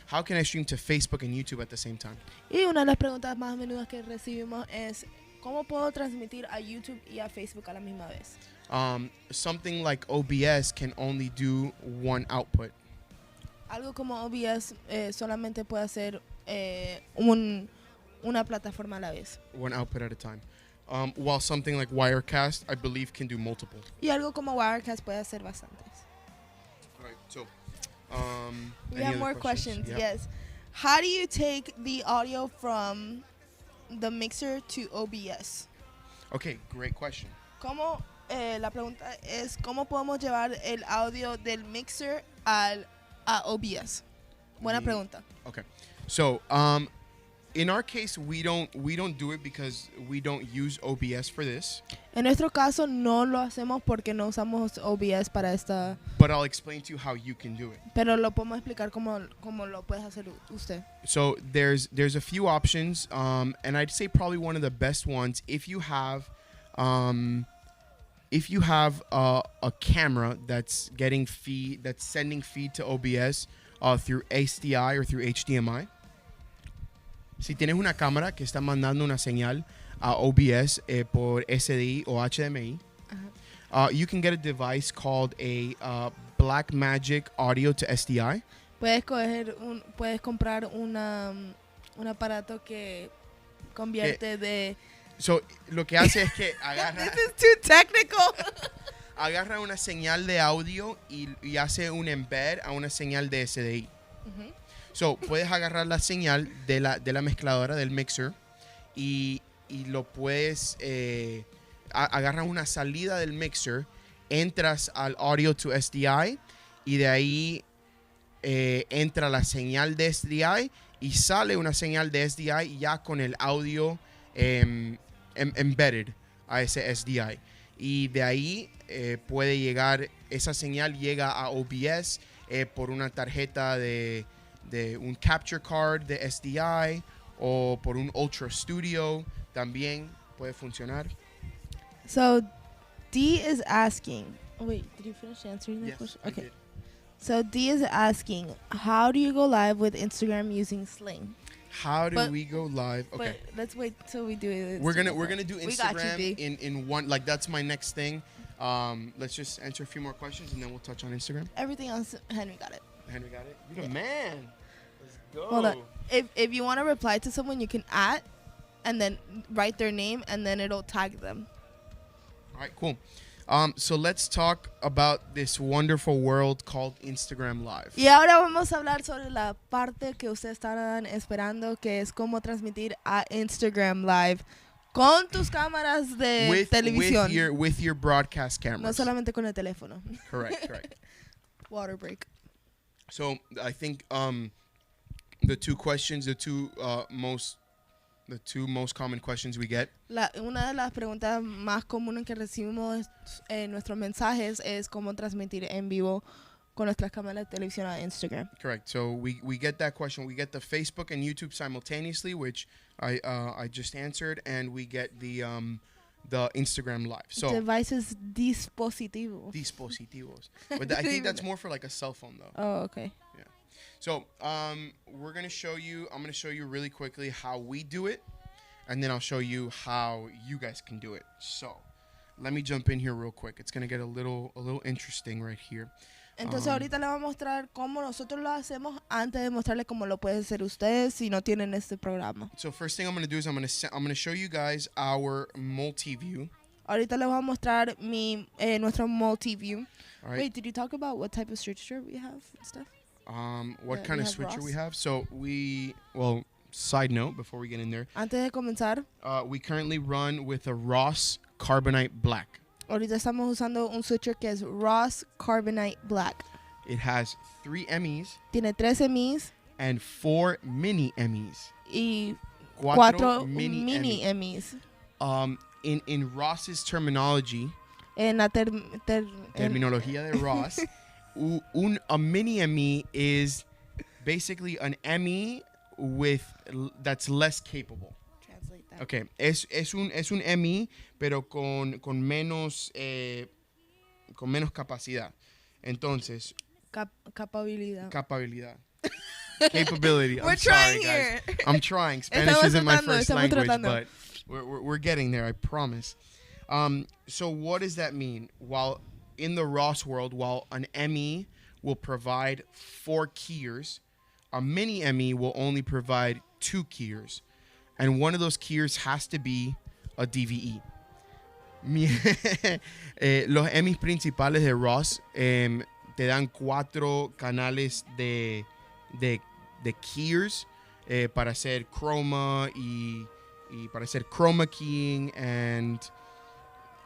how can I stream to Facebook and YouTube at the same time? Y una de las preguntas más a menudo que recibimos es, ¿cómo puedo transmitir a YouTube y a Facebook a la misma vez? Something like OBS can only do one output. Algo como OBS solamente puede hacer una plataforma a la vez. One output at a time. While something like Wirecast, I believe, can do multiple. Y algo como Wirecast puede hacer bastantes. All right, so We have more questions. Yes. How do you take the audio from the mixer to OBS? Okay, great question. La pregunta es, ¿cómo podemos llevar el audio del mixer a OBS? Buena pregunta. Okay, so in our case, we don't do it because we don't use OBS for this. En nuestro caso no lo hacemos porque no usamos OBS para esta. But I'll explain to you how you can do it. Pero lo podemos explicar cómo lo puedes hacer usted. So there's a few options, and I'd say probably one of the best ones if you have a camera that's sending feed to OBS through SDI or through HDMI. Si tienes una cámara que está mandando una señal a OBS por SDI o HDMI, you can get a device called a Blackmagic Audio to SDI. Puedes comprar un aparato que convierte de. So, lo que hace es que agarra. This is too technical. Agarra una señal de audio y hace un embed a una señal de SDI. So, puedes agarrar la señal de la mezcladora, del mixer, y lo puedes... agarras una salida del mixer, entras al audio to SDI, y de ahí entra la señal de SDI y sale una señal de SDI ya con el audio embedded a ese SDI. Y de ahí puede llegar, esa señal llega a OBS por una tarjeta de un capture card de SDI o por un Ultra Studio, también puede funcionar. So, D is asking. Wait, did you finish answering the Yes, question? I Okay. did. So D is asking, how do you go live with Instagram using Sling? How do But- we go live? Okay. But let's wait till we do it. We're gonna do We got you, Instagram D. in one, like that's my next thing. Let's just answer a few more questions and then we'll touch on Instagram. Everything else, Henry got it. Henry got it. You're the man. Let's go. Hold on. If you want to reply to someone, you can @ and then write their name and then it'll tag them. All right, cool. So let's talk about this wonderful world called Instagram Live. Y ahora vamos a hablar sobre la parte que ustedes estaban esperando, que es cómo transmitir a Instagram Live con tus cámaras de televisión. with your broadcast cameras. No solamente con el teléfono. Correct. Water break. So I think the two most common questions we get. Una de las preguntas más comunes que recibimos en nuestros mensajes es cómo transmitir en vivo con nuestras cámaras de televisión a Instagram. Correct. So we get that question. We get the Facebook and YouTube simultaneously, which I just answered, and we get the Instagram Live. So Devices dispositivos. dispositivos. But I think that's more for like a cell phone though. Oh, okay. So I'm going to show you really quickly how we do it, and then I'll show you how you guys can do it. So let me jump in here real quick. It's going to get a little interesting right here. Entonces ahorita le vamos a mostrar cómo nosotros lo hacemos antes de mostrarle cómo lo pueden hacer ustedes si no tienen este programa. So first thing I'm going to do is I'm going to show you guys our multi-view. Ahorita les voy a mostrar nuestro multi-view. All right. Wait, did you talk about what type of switcher we have and stuff? What Yeah, kind we of have switcher Ross. we have? So side note before we get in there, Antes de comenzar, we currently run with a Ross Carbonite Black. ahorita estamos usando un switcher que es Ross Carbonite Black. It has 3 Emmys Tiene 3 Emmys and 4 mini Emmys. y Cuatro 4 mini Emmys. Emmys. In Ross's terminology, En la terminología de Ross, a mini Emmy is basically an Emmy that's less capable. Translate that. Okay, es un Emmy, pero con menos capacidad. Entonces, Capabilidad. capabilidad. Capability. We're I'm sorry, trying guys. here. I'm trying. Spanish Estamos isn't my tratando, first estamos language, tratando. but we're getting there, I promise. So what does that mean? While in the Ross world, while an Emmy will provide 4 keyers, a mini Emmy will only provide 2 keyers. And one of those keyers has to be a DVE. Los Emmys principales de Ross te dan 4 canales de keyers para hacer chroma y para hacer chroma keying and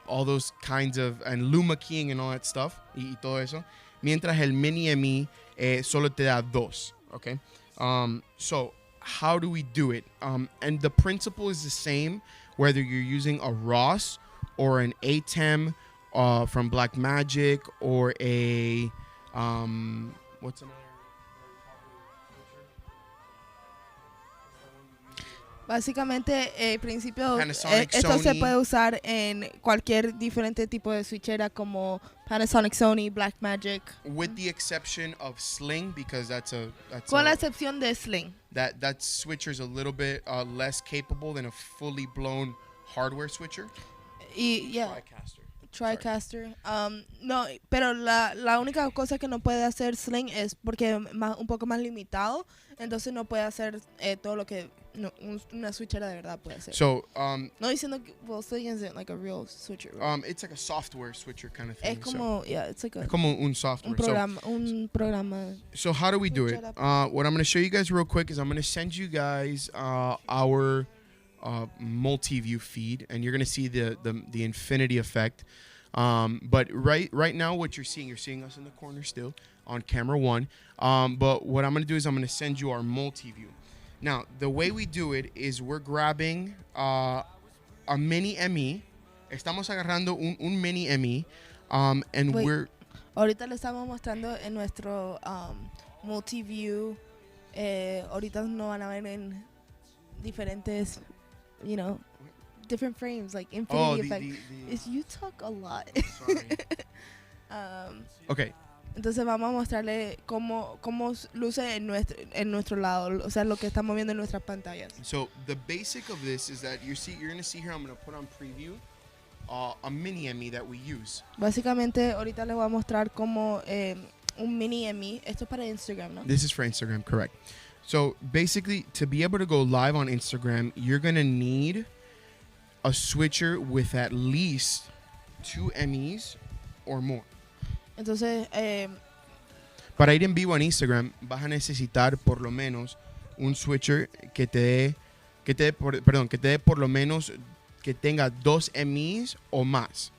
all those kinds of, and luma keying and all that stuff y todo eso. Mientras el mini Emmy solo te da 2, okay? So how do we do it? And the principle is the same whether you're using a Ross or an ATEM from Blackmagic or a what's another Básicamente, el principio, Panasonic, esto se Sony. puede usar en cualquier diferente tipo de switchera como Panasonic, Sony, Blackmagic. with the exception of Sling, because Con la excepción de Sling. that switcher's a little bit less capable than a fully blown hardware switcher. Y, yeah, TriCaster. TriCaster. No, pero la única cosa que no puede hacer Sling es porque es un poco más limitado. Entonces no puede hacer todo lo que No, una switchera de verdad puede ser. So, no diciendo que, well, still isn't like a real switcher. Right? it's like a software switcher kind of thing. Es como, yeah, it's like a, es como un software. un programa. So how do we do it? What I'm going to show you guys real quick is I'm going to send you guys our multi-view feed, and you're going to see the infinity effect. But right now, what you're seeing us in the corner still on camera 1. But what I'm going to do is I'm going to send you our multi-view. Now, the way we do it is we're grabbing a mini ME. Estamos agarrando un mini ME. And Wait, we're... Ahorita le estamos mostrando en nuestro multi-view. Ahorita no van a ver en diferentes, you know, different frames, like infinity effect. Is you talk a lot. Sorry. Okay. Entonces vamos a mostrarle cómo luce en nuestro lado, o sea, lo que estamos viendo en nuestras pantallas. So the basic of this is that you're going to see here, I'm going to put on preview a mini ME that we use. Básicamente ahorita les voy a mostrar cómo un mini ME, esto es para Instagram, ¿no? This is for Instagram, correct. So basically, to be able to go live on Instagram, you're going to need a switcher with at least 2 MEs or more. Entonces, para ir en vivo en Instagram, vas a necesitar por lo menos un switcher que te dé por lo menos que tenga 2 MEs o más.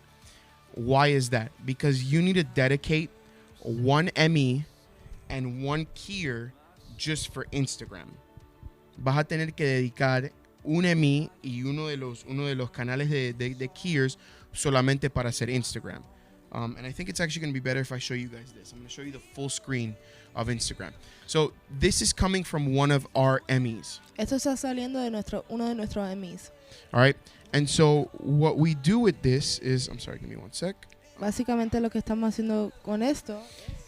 Why is that? Because you need to dedicate 1 ME and 1 keyer just for Instagram. Vas a tener que dedicar un ME y uno de los canales de keyers solamente para hacer Instagram. And I think it's actually going to be better if I show you guys this. I'm going to show you the full screen of Instagram. So this is coming from one of our MEs. Esto está saliendo de uno de nuestros MEs. All right. And so what we do with this is, I'm sorry, give me one sec. Básicamente lo que estamos haciendo con esto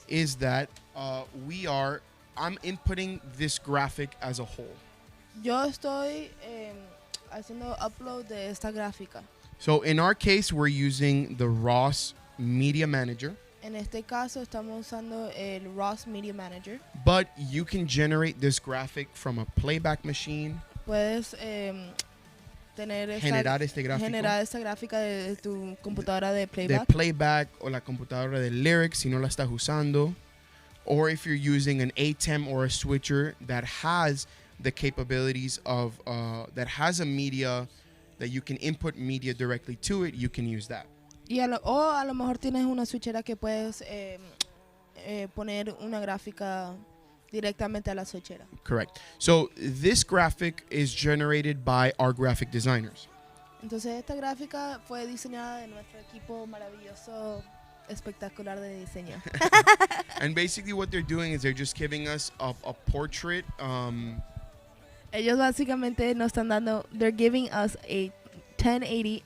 is that I'm inputting this graphic as a whole. Yo estoy haciendo upload de esta gráfica. So in our case, we're using the Ross Media Manager. En este caso estamos usando el Ross Media Manager. But you can generate this graphic from a playback machine. Puedes generar esta gráfica de tu computadora de playback. De playback o la computadora de lyrics si no la estás usando. Or if you're using an ATEM or a switcher that has the capabilities of, that has a media that you can input media directly to it, you can use that. Y a lo mejor tienes una switchera que puedes poner una gráfica directamente a la switchera. Correct. So this graphic is generated by our graphic designers. Entonces esta gráfica fue diseñada de nuestro equipo maravilloso, espectacular de diseño. And basically what they're doing is they're just giving us a portrait. Ellos básicamente nos están dando, they're giving us a 1080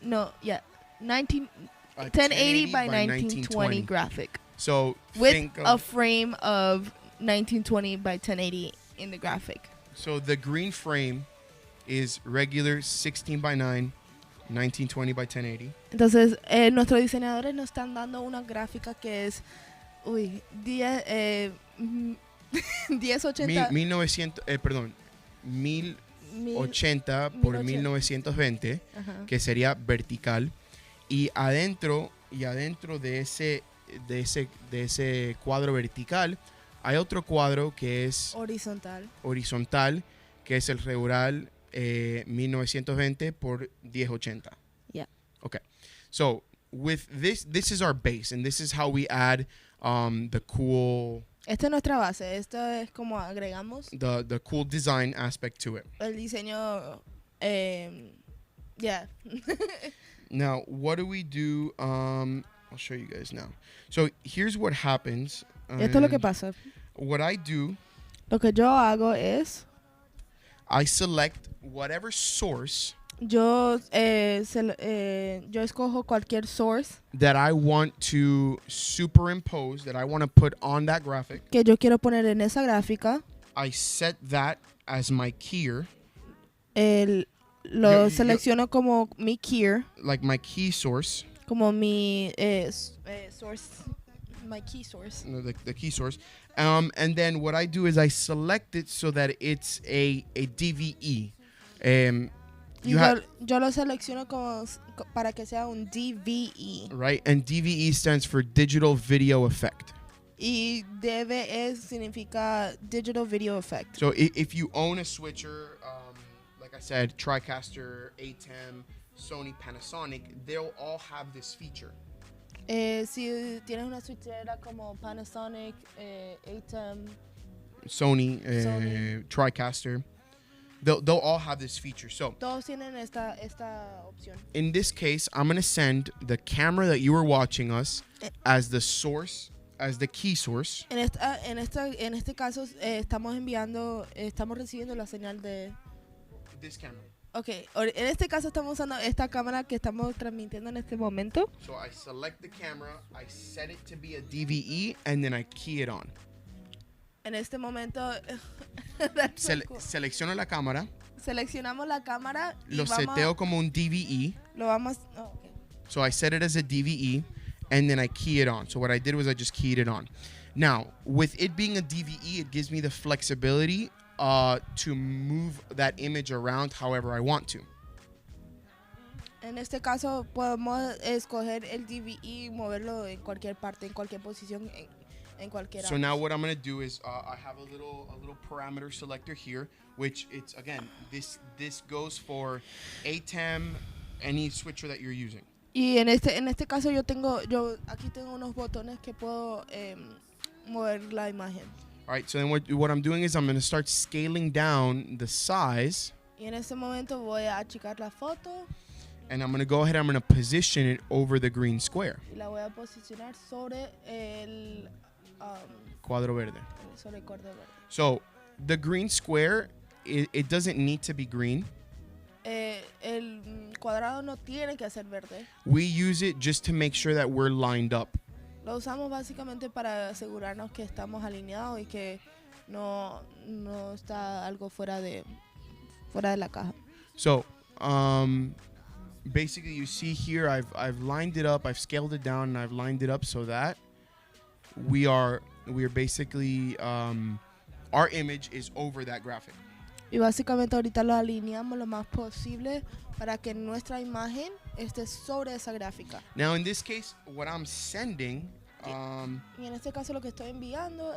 by 1920 graphic. So with a frame of 1920 by 1080 in the graphic. So the green frame is regular 16 by 9, 1920 by 1080. Entonces, nuestros diseñadores nos están dando una gráfica que es 1080 1080 por 1920, que sería vertical, y adentro de ese cuadro vertical hay otro cuadro que es horizontal, que es el regular 1920 por 1080. Yeah. Okay. So with this is our base, and this is how we add the cool. Esta es nuestra base. Esto es como agregamos the cool design aspect to it. El diseño. Yeah. Now, what do we do? I'll show you guys now. So here's what happens. Esto es lo que pasa. What I do. Lo que yo hago es. I select whatever source. Yo escojo cualquier source that I want to superimpose, that I want to put on that graphic. Que yo quiero poner en esa gráfica. I set that as my keyer. Lo selecciono como mi keyer. Like my key source. Como mi source. My key source. No, the key source. And then what I do is I select it so that it's a DVE. Y You have yo lo selecciono para que sea un DVE. right, and DVE stands for digital video effect. Y DVE significa Digital Video Effect. So if you own a switcher, like I said, TriCaster, ATEM, Sony, Panasonic, they'll all have this feature. Si tienes una switchera como Panasonic, ATEM, Sony, Sony. TriCaster, they'll all have this feature. So todos tienen esta opción. in this case, I'm gonna send the camera that you were watching us as the source, as the key source. En este caso estamos recibiendo la señal de. This camera. Okay, en este caso estamos usando esta cámara que estamos transmitiendo en este momento. So I select the camera, I set it to be a DVE, and then I key it on. En este momento that's so cool. Selecciono la cámara, Seleccionamos la cámara y lo seteo como un DVE. lo vamos. Okay. So I set it as a DVE, and then I key it on. So what I did was I just keyed it on. Now, with it being a DVE, it gives me the flexibility to move that image around however I want to. En este caso podemos escoger el DVE y moverlo en cualquier parte, en cualquier posición, en cualquier. So now what I'm gonna do is I have a little parameter selector here, which it's again this goes for ATEM, any switcher that you're using. Y en este caso yo aquí tengo unos botones que puedo mover la imagen. All right. So then what I'm doing is I'm gonna start scaling down the size, Y en este momento voy a achicar la foto and I'm gonna go ahead. I'm gonna position it over the green square. y la voy a posicionar sobre el Cuadro verde. cuadro verde. So the green square, it doesn't need to be green. El cuadrado no tiene que ser verde. We use it just to make sure that we're lined up. Lo usamos básicamente para asegurarnos que estamos alineados y que no está algo fuera de la caja. So basically you see here I've lined it up, I've scaled it down, and I've lined it up so that we are basically our image is over that graphic. Y básicamente ahorita lo alineamos lo más posible para que nuestra imagen esté sobre esa gráfica. Now in this case, what I'm sending Y en este caso lo que estoy enviando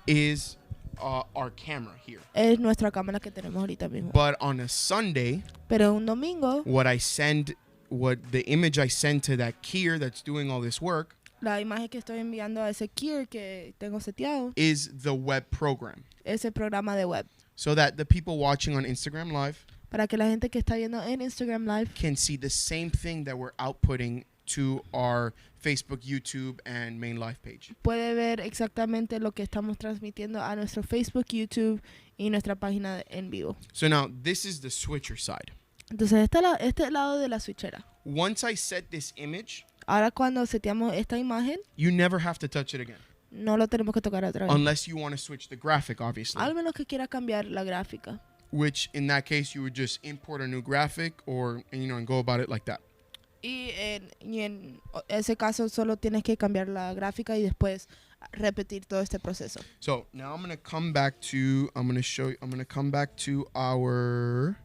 is our camera here. es nuestra cámara que tenemos ahorita mismo. But on a Sunday, Pero un domingo, what the image I send to that keyer that's doing all this work la imagen que estoy enviando a ese keyer que tengo seteado is the web program. es el programa de web. So that the people watching on Instagram Live Para que la gente que está viendo en Instagram Live can see the same thing that we're outputting to our Facebook, YouTube, and main live page. puede ver exactamente lo que estamos transmitiendo a nuestro Facebook, YouTube y nuestra página en vivo. So now this is the switcher side. Entonces este lado de la switchera. Once I set this image, Ahora cuando seteamos esta imagen, you never have to touch it again. no lo tenemos que tocar otra vez. Unless you want to switch the graphic, obviously. Al menos que quiera cambiar la gráfica. Which in that case, you would just import a new graphic and go about it like that. Y en ese caso solo tienes que cambiar la gráfica y después repetir todo este proceso. So now I'm going to come back to our,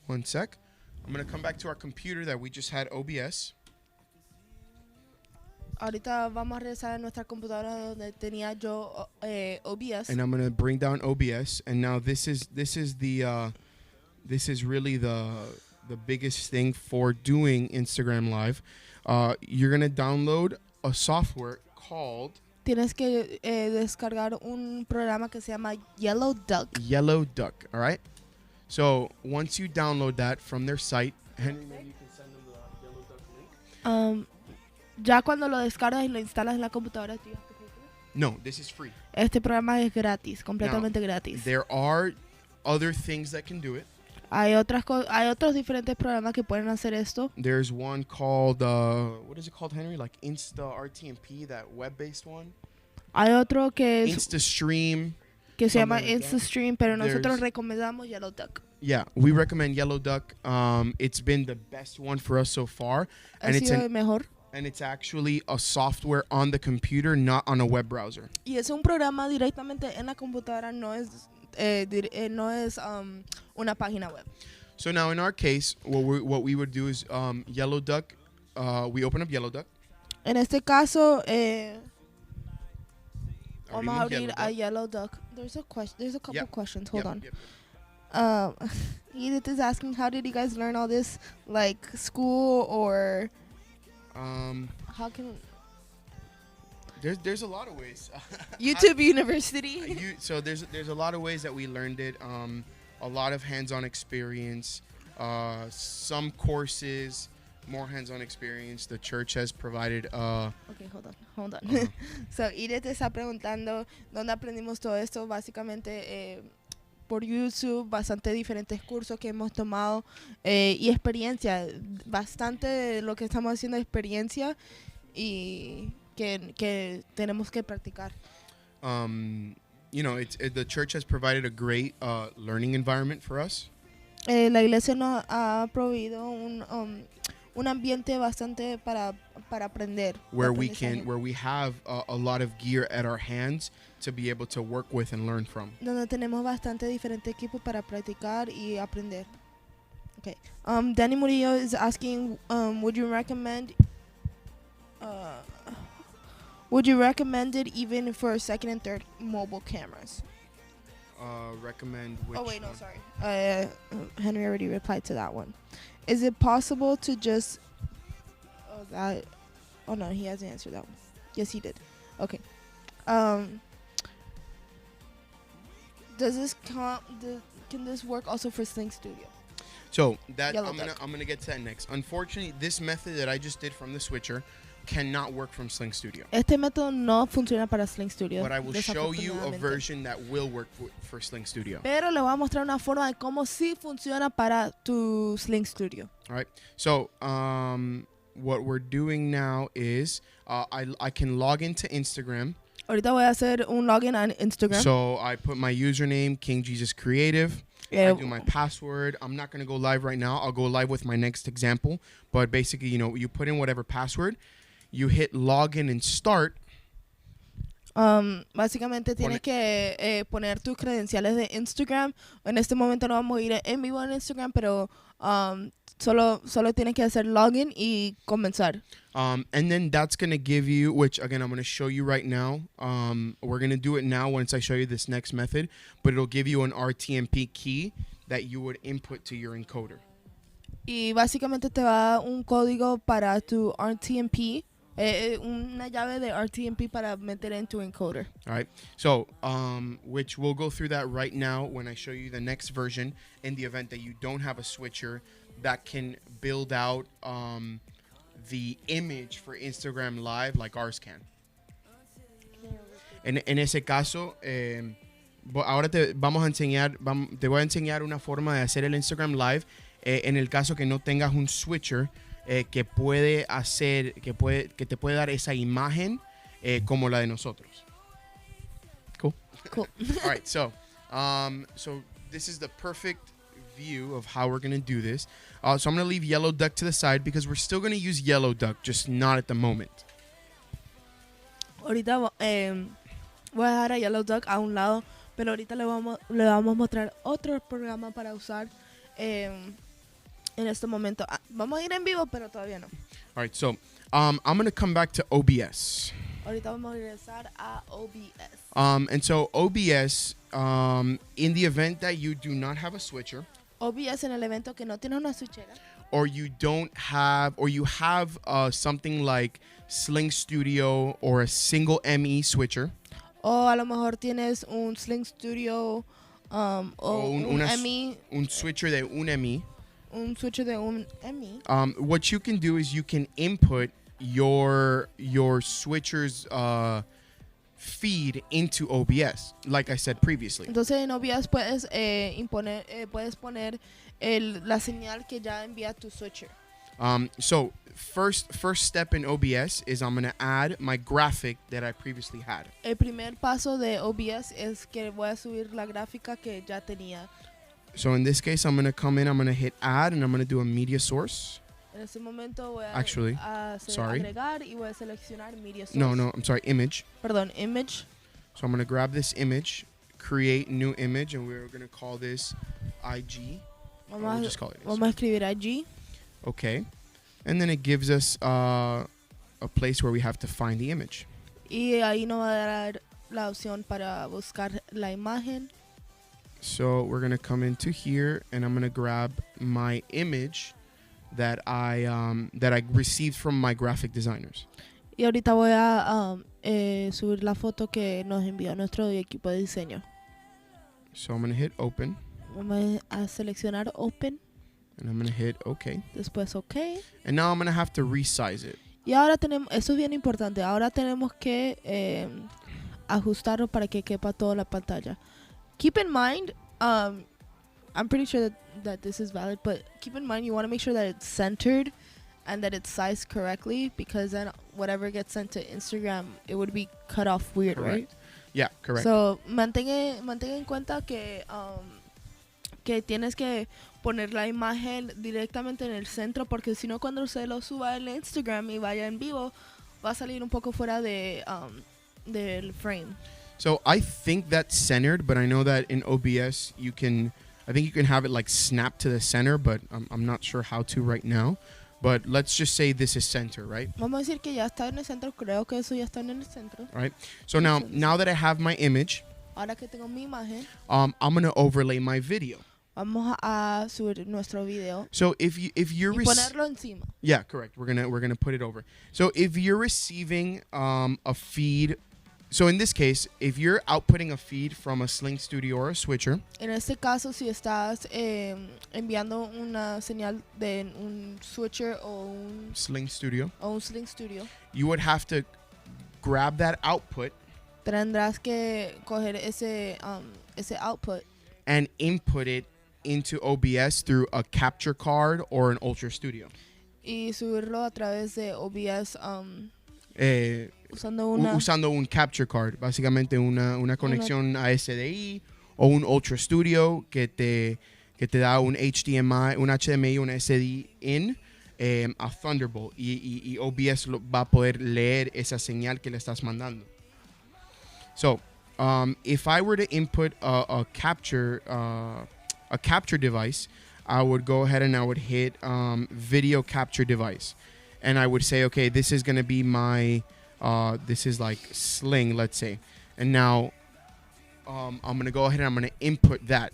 one sec. I'm going to come back to our computer that we just had OBS. Ahorita vamos a regresar a nuestra computadora donde tenía yo OBS. And I'm going to bring down OBS. And now this is really the biggest thing for doing Instagram Live. You're going to download a software called Tienes que descargar un programa que se llama Yellow Duck. Yellow Duck, all right? So once you download that from their site, Henry, maybe you can send them the Yellow Duck link. Ya cuando lo descargas y lo instalas en la computadora, ¿tú ya te puedes? No, this is free. Este programa es gratis, completamente gratis. There are other things that can do it. Hay otros diferentes programas que pueden hacer esto. There's one called, what is it called, Henry? Like Insta RTMP, that web-based one? Hay otro que InstaStream. se llama like that. InstaStream, pero nosotros There's- recomendamos Yellow Duck. Yeah, we recommend Yellow Duck. It's been the best one for us so far. Ha And it's sido el mejor. and it's actually a software on the computer, not on a web browser. Y es un programa directamente en la computadora, no es una página web. So now in our case, what we would do is Yellow Duck. We open up Yellow Duck. En este caso, vamos a Abrimos abrir Yellow a Duck. Yellow Duck. There's a question. There's a couple Yep. questions. Hold Yep, on. yep. Edith is asking, how did you guys learn all this? Like school or how can There's a lot of ways. YouTube University? So there's a lot of ways that we learned it. A lot of hands-on experience. Some courses, more hands-on experience. The church has provided. Okay, hold on. So Edith está preguntando dónde aprendimos todo esto. Básicamente por YouTube, bastante diferentes cursos que hemos tomado y experiencia. Bastante de lo que estamos haciendo es experiencia y que tenemos que practicar. The church has provided a great learning environment for us. La iglesia nos ha proveído un ambiente bastante para aprender. Where we have a lot of gear at our hands to be able to work with and learn from. Donde tenemos bastante diferente equipo para practicar y aprender. Okay. Danny Murillo is asking, would you recommend it even for second and third mobile cameras? Recommend which Oh wait, no, one? sorry. Henry already replied to that one. Is it possible to just? Oh no, he hasn't answered that one. Yes, he did. Okay. Does this can this work also for Sling Studio? So that Yellow I'm Duck. gonna get to that next. Unfortunately, this method that I just did from the switcher cannot work from Sling Studio. Este método no funciona para Sling Studio. But I will show you a desafortunadamente. version that will work for Sling Studio. Pero le voy a mostrar una forma de cómo sí funciona para tu Sling Studio. All right. So what we're doing now is I can log into Instagram. Ahorita voy a hacer un login on Instagram. So I put my username King Jesus Creative. I do my password. I'm not gonna go live right now. I'll go live with my next example. But basically, you put in whatever password, you hit login and start. Básicamente tienes que poner tus credenciales de Instagram. En este momento no vamos a ir en vivo en Instagram, pero solo tienes que hacer login y comenzar. And then that's going to give you, which again, I'm going to show you right now. We're going to do it now once I show you this next method, but it'll give you an RTMP key that you would input to your encoder. Y básicamente te va a dar un código para tu RTMP, una llave de RTMP para meter en tu encoder. All right. So, which we'll go through that right now when I show you the next version in the event that you don't have a switcher that can build out the image for Instagram Live like ours can. En ese caso, ahora te voy a enseñar una forma de hacer el Instagram Live en el caso que no tengas un switcher que te puede dar esa imagen como la de nosotros. Cool. All right, so this is the perfect view of how we're going to do this. So I'm going to leave Yellow Duck to the side because we're still going to use Yellow Duck, just not at the moment. Ahorita voy a dejar a Yellow Duck a un lado, pero ahorita le vamos a mostrar otro programa para usar en este momento. Vamos a ir en vivo, pero todavía no. All right, so I'm going to come back to OBS. Ahorita vamos a regresar a OBS. And so OBS, in the event that you do not have a switcher, OBS en el evento que no tiene una switchera, or you have something like Sling Studio or a single ME switcher, o a lo mejor tienes un Sling Studio o un ME, un switcher de un ME, un switcher de un ME. what you can do is you can input your switcher's feed into OBS, like I said previously. Entonces en OBS puedes poner la señal que ya envía tu switcher. So first step in OBS is I'm going to add my graphic that I previously had. El primer paso de OBS es que voy a subir la gráfica que ya tenía. So in this case, I'm going to come in, I'm going to hit add, and I'm going to do a media source. En este momento voy a agregar y voy a seleccionar media source. No, I'm sorry, image. Perdón, image. So I'm going to grab this image, create new image, and we're going to call this IG We'll just call it Vamos a escribir allí. okay. And then it gives us a place where we have to find the image. Y ahí nos va a dar la opción para buscar la imagen. So we're gonna come into here, and I'm gonna grab my image that I received from my graphic designers. Y ahorita voy a subir la foto que nos envió nuestro equipo de diseño. So I'm gonna hit open, Vamos a seleccionar Open, and I'm gonna hit OK. después OK. And now I'm gonna have to resize it. Y ahora tenemos, eso es bien importante, ahora tenemos que ajustarlo para que quepa toda la pantalla. Keep in mind, I'm pretty sure that this is valid, but keep in mind you want to make sure that it's centered and that it's sized correctly, because then whatever gets sent to Instagram, it would be cut off weird, right? Yeah, correct. So, mantenga en cuenta que tienes que poner la imagen directamente en el centro, porque si no, cuando se lo suba en Instagram y vaya en vivo, va a salir un poco fuera del frame. So I think that's centered, but I know that in OBS I think you can have it like snap to the center, but I'm not sure how to right now. But let's just say this is center, right? Vamos a decir que ya está en el centro, creo que eso ya está en el centro. All right. So now that I have my image, Ahora que tengo mi imagen, I'm gonna overlay my video. vamos a subir nuestro video So if you're y ponerlo encima. yeah, correct. We're gonna put it over. So if you're receiving a feed, so in this case, if you're outputting a feed from a Sling Studio or a switcher, En este caso, si estás enviando una señal de un switcher o un Sling Studio, Sling Studio, you would have to grab that output tendrás que coger ese output and input it into OBS through a capture card or an Ultra Studio. y subirlo a través de OBS usando Usando un capture card, básicamente una conexión a SDI o un Ultra Studio que te da un HDMI, un HDMI, un SDI in a Thunderbolt y OBS va a poder leer esa señal que le estás mandando. So, if I were to input a capture device, I would go ahead and I would hit video capture device, and I would say, okay, this is gonna be my this is like Sling, let's say, and now I'm gonna go ahead and I'm gonna input that.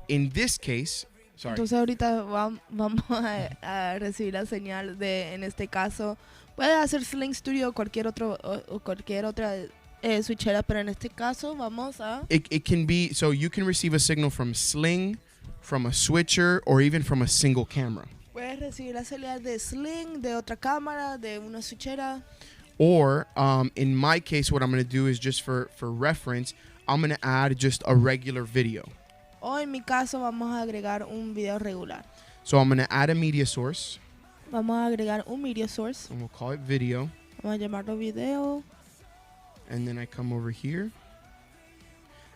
In this case, sorry. Entonces ahorita vamos a recibir la señal de, en este caso, puede hacer Sling Studio o cualquier otra switchera, pero en este caso vamos a... It can be, so you can receive a signal from Sling, from a switcher, or even from a single camera. Puedes recibir la señal de Sling, de otra cámara, de una switchera. Or in my case, what I'm going to do is just for reference, I'm going to add just a regular video. O en mi caso vamos a agregar un video regular. So I'm going to add a media source, Vamos a agregar un media source. and we'll call it video. Vamos a llamarlo video. And then I come over here,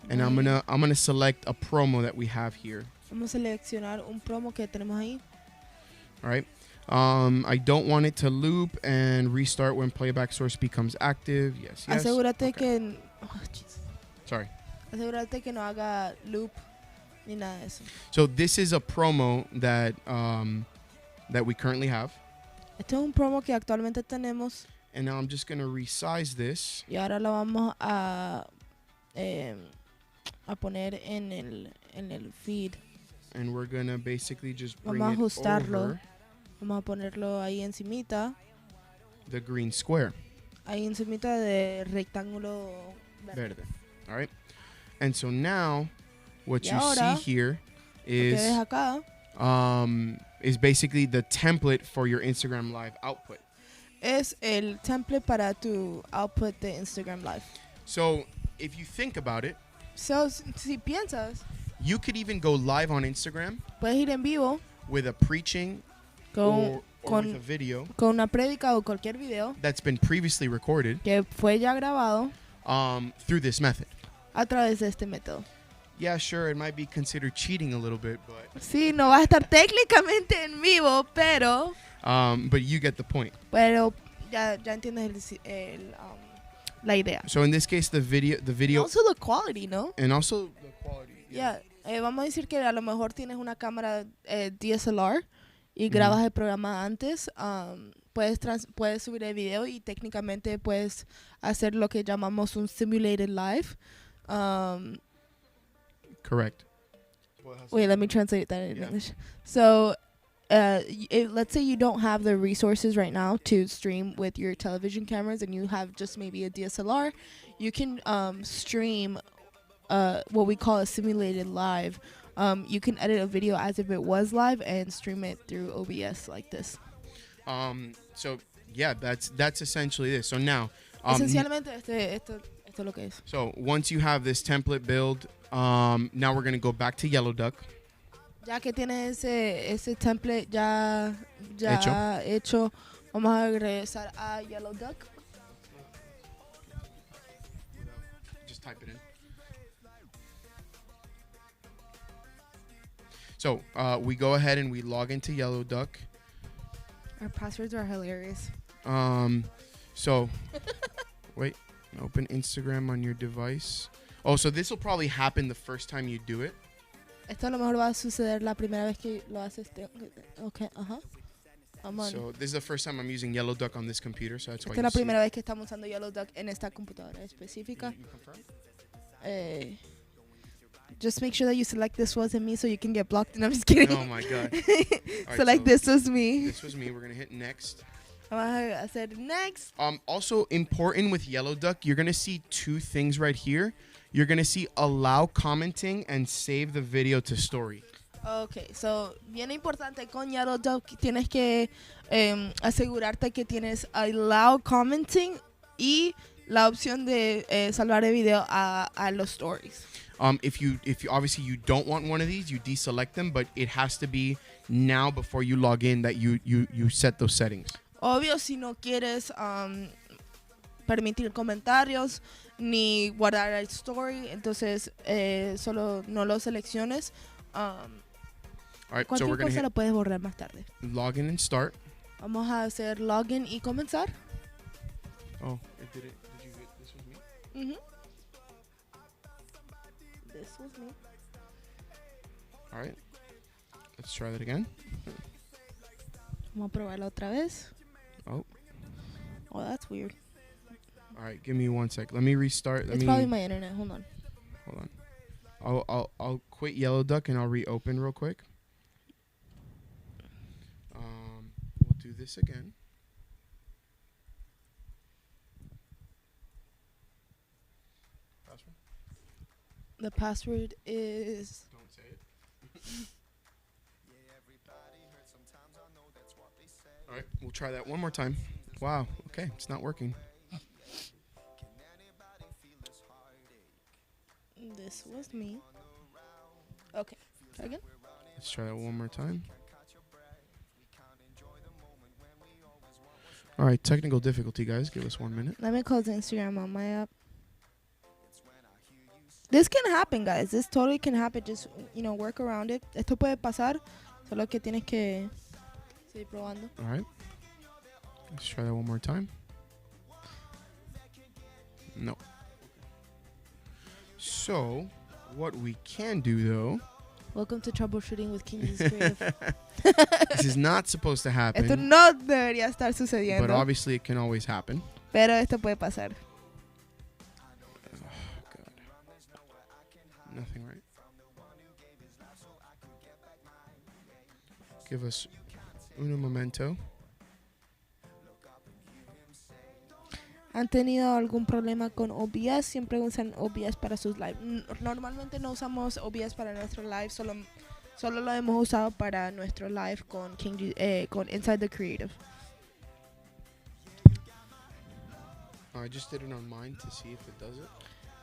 and I'm gonna select a promo that we have here. Vamos a seleccionar un promo que tenemos ahí. All right. I don't want it to loop and restart when playback source becomes active. Yes. Asegúrate Okay. que... Sorry. Asegúrate que no haga loop ni nada de eso. So this is a promo that we currently have, Este es un promo que actualmente tenemos and now I'm just gonna resize this. y ahora lo vamos a poner en el feed. And we're gonna basically just bring Vamos a it ajustarlo. over Vamos a ponerlo ahí encimita. the green square. Ahí encimita de rectángulo verde. Verde. All right. And so now what Y you ahora, see here Lo que ves is acá is basically the template for your Instagram Live output. es el template para tu output de Instagram Live. So if you think about it, So, si piensas, you could even go live on Instagram puedes ir en vivo with a preaching or with a video con una prédica o cualquier video that's been previously recorded que fue ya grabado through this method. a través de este método. Yeah, sure, it might be considered cheating a little bit, but Sí, no va a estar técnicamente en vivo, pero you get the point. ya entiendes la idea. So in this case, the video, Also the quality, ¿no? and also the quality. Yeah, Vamos a decir que a lo mejor tienes una cámara DSLR y grabas el programa antes. Puedes subir el video y técnicamente puedes hacer lo que llamamos un simulated live. Correct. Wait, let me translate that in Yeah. English. So, let's say you don't have the resources right now to stream with your television cameras and you have just maybe a DSLR, you can stream what we call a simulated live. You can edit a video as if it was live and stream it through OBS like this. So yeah, that's essentially this. So now, Esencialmente esto es lo que es. so once you have this template build, now we're gonna go back to Yellow Duck. Ya que tienes ese template ya hecho, vamos a regresar a Yellow Duck. Just type it in. So we go ahead and we log into Yellow Duck. Our passwords are hilarious. So wait, open Instagram on your device. Oh, so this will probably happen the first time you do it. Esto a lo mejor va a suceder la primera vez que lo haces. Okay, Vamos. So this is the first time I'm using Yellow Duck on this computer, so that's why Esta es you la see primera it. vez que estamos usando Yellow Duck en esta computadora específica. You confirm? Just make sure that you select this wasn't me so you can get blocked. And I'm just kidding. Oh my god. All right, Select so this was me. This was me. We're gonna hit next. Vamos a hacer next. Also important with Yellow Duck, you're gonna see two things right here. You're gonna see allow commenting and save the video to story. Okay, so bien importante con Yellow Duck tienes que asegurarte que tienes allow commenting y la opción de salvar el video a los stories. If you obviously you don't want one of these, you deselect them, but it has to be now before you log in that you set those settings. Obvio, si no quieres permitir comentarios ni guardar el story, entonces solo no lo selecciones. All right, so Cualquier we're gonna cosa hit lo puedes borrar más tarde. login and start. Vamos a hacer login y comenzar. Oh, it did it. Did you get this was me? This was me. All right. Let's try that again. Vamos a probarlo otra vez. Oh. Oh, that's weird. All right, give me 1 sec. Let me restart. It's probably my internet. Hold on. Hold on. I'll quit Yellow Duck and I'll reopen real quick. We'll do this again. Password? The password is Don't say it. All right, we'll try that one more time. Wow. Okay, it's not working. this was me. Okay. Try again. Let's try that one more time. All right, technical difficulty, guys. Give us 1 minute. Let me close Instagram on my app. This can happen, guys. This totally can happen. Just, work around it. Esto puede pasar. Solo que tienes que seguir probando. All right. Let's try that one more time. No. So, what we can do, though... Welcome to Troubleshooting with King Jesus Creative. This is not supposed to happen. Esto no debería estar sucediendo. But obviously it can always happen. Pero esto puede pasar. Oh, God. Nothing right. Give us uno momento. ¿Han tenido algún problema con OBS? Siempre usan OBS para sus live. Normalmente no usamos OBS para nuestro live, solo lo hemos usado para nuestro live con con Inside the Creative. I just did it on mine to see if it does it.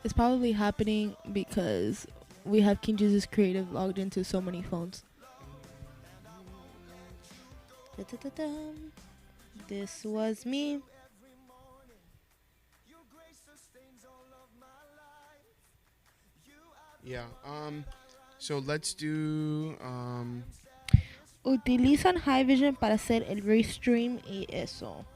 It's probably happening because we have King Jesus Creative logged into so many phones. Da-da-da-dum. This was me. Yeah. So let's do Utilizan High Vision para hacer el restream y eso.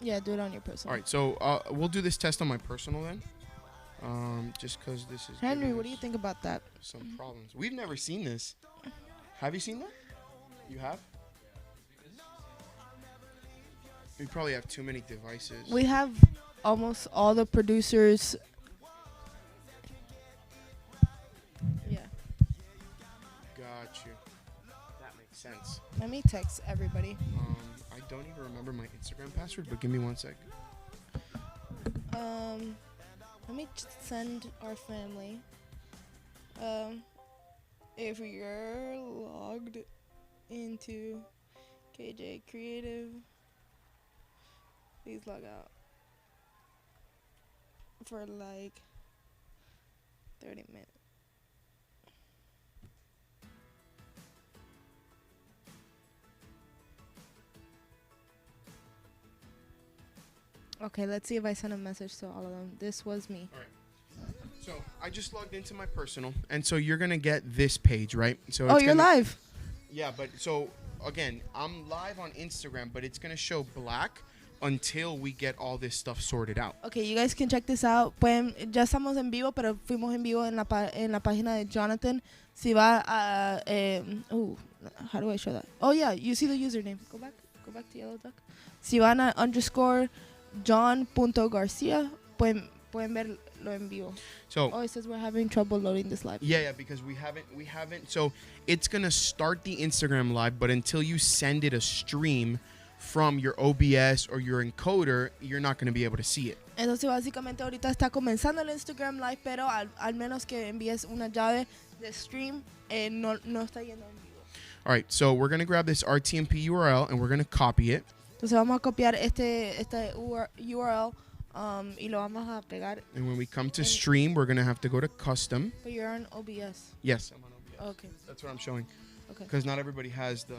Yeah, do it on your personal. All right. So we'll do this test on my personal then. Just because this is Henry, giving what do you us think about that? some problems. We've never seen this. Have you seen that? You have? We probably have too many devices. We have almost all the producers. Yeah. Got you. That makes sense. Let me text everybody. I don't even remember my Instagram password, but give me 1 sec. Let me send our family. If you're logged into KJ Creative, please log out for like 30 minutes. Okay, let's see if I send a message to all of them. This was me. So I just logged into my personal, and so you're gonna get this page, right? So Oh, it's you're gonna- live. Yeah, but so again, I'm live on Instagram, but it's gonna show black until we get all this stuff sorted out. Okay, you guys can check this out. Ya estamos en vivo, pero fuimos en vivo en la página de Jonathan. Si va a how do I show that? Oh yeah, you see the username. Go back to Yellow Duck. Si van a _John.Garcia, pueden verlo en vivo. So Oh, it says we're having trouble loading this live. yeah, because we haven't. So it's gonna start the Instagram live, but until you send it a stream from your OBS or your encoder, you're not gonna be able to see it. Entonces básicamente ahorita está comenzando el Instagram live, pero al menos que envíes una llave de stream, no está yendo en vivo. All right, so we're gonna grab this RTMP URL and we're gonna copy it. Entonces vamos a copiar este URL y lo vamos a pegar. And when we come to stream, we're gonna have to go to custom. But you're on OBS. Yes, I'm on OBS. Okay. That's what I'm showing. Okay. Because not everybody has the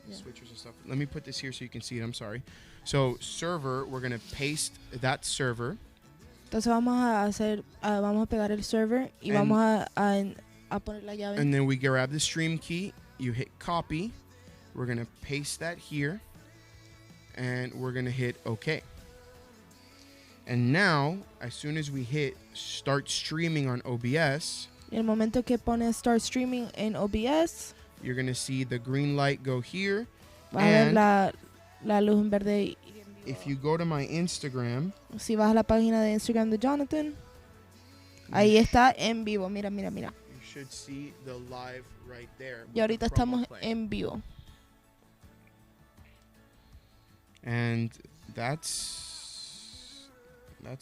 Yeah. switchers and stuff. Let me put this here so you can see it. I'm sorry. So server, we're gonna paste that server. Entonces vamos a pegar el server y And- vamos a poner la llave. And then we grab the stream key. You hit copy. We're gonna paste that here, and we're gonna hit OK. And now, as soon as we hit start streaming on OBS, Y el momento que pones start streaming en OBS, you're gonna see the green light go here. vas a ver And la luz en verde. Ir en vivo. if you go to my Instagram, Si vas a la página de Instagram de Jonathan, ahí está en vivo. Mira. you should see the live right there. Y ahorita with the promo estamos playing. en vivo. And that's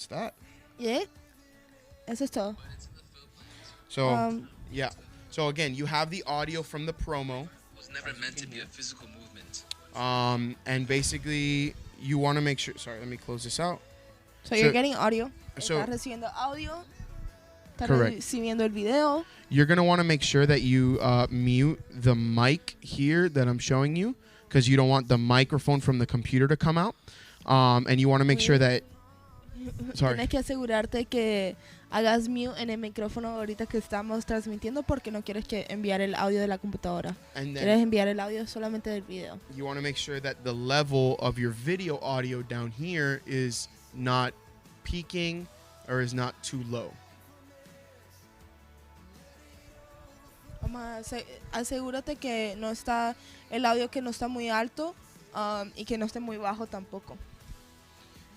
that. ¿Y? Eso es todo. So Um, yeah. So again, you have the audio from the promo. Was never meant to be a physical movement. And basically you want to make sure. Sorry, let me close this out. so you're getting audio. So- Estás recibiendo audio. Estás Correct. recibiendo el video. You're gonna want to make sure that you mute the mic here that I'm showing you, because you don't want the microphone from the computer to come out. And you want to make sure that. Sorry. Tienes que asegurarte que hagas mute en el micrófono ahorita que estamos transmitiendo porque no quieres que enviar el audio de la computadora. And Quieres then enviar el audio solamente del video. you want to make sure that the level of your video audio down here is not peaking or is not too low. Vamos a asegúrate que no está el audio que no está muy alto y que no esté muy bajo tampoco.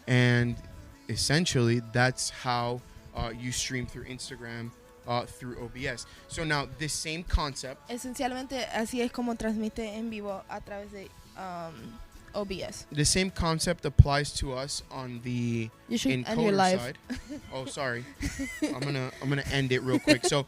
And essentially, that's how you stream through Instagram through OBS. So now this same concept, Esencialmente así es como transmite en vivo a través de OBS. the same concept applies to us on the You should end your encoder live. side. Oh, sorry. I'm gonna end it real quick. So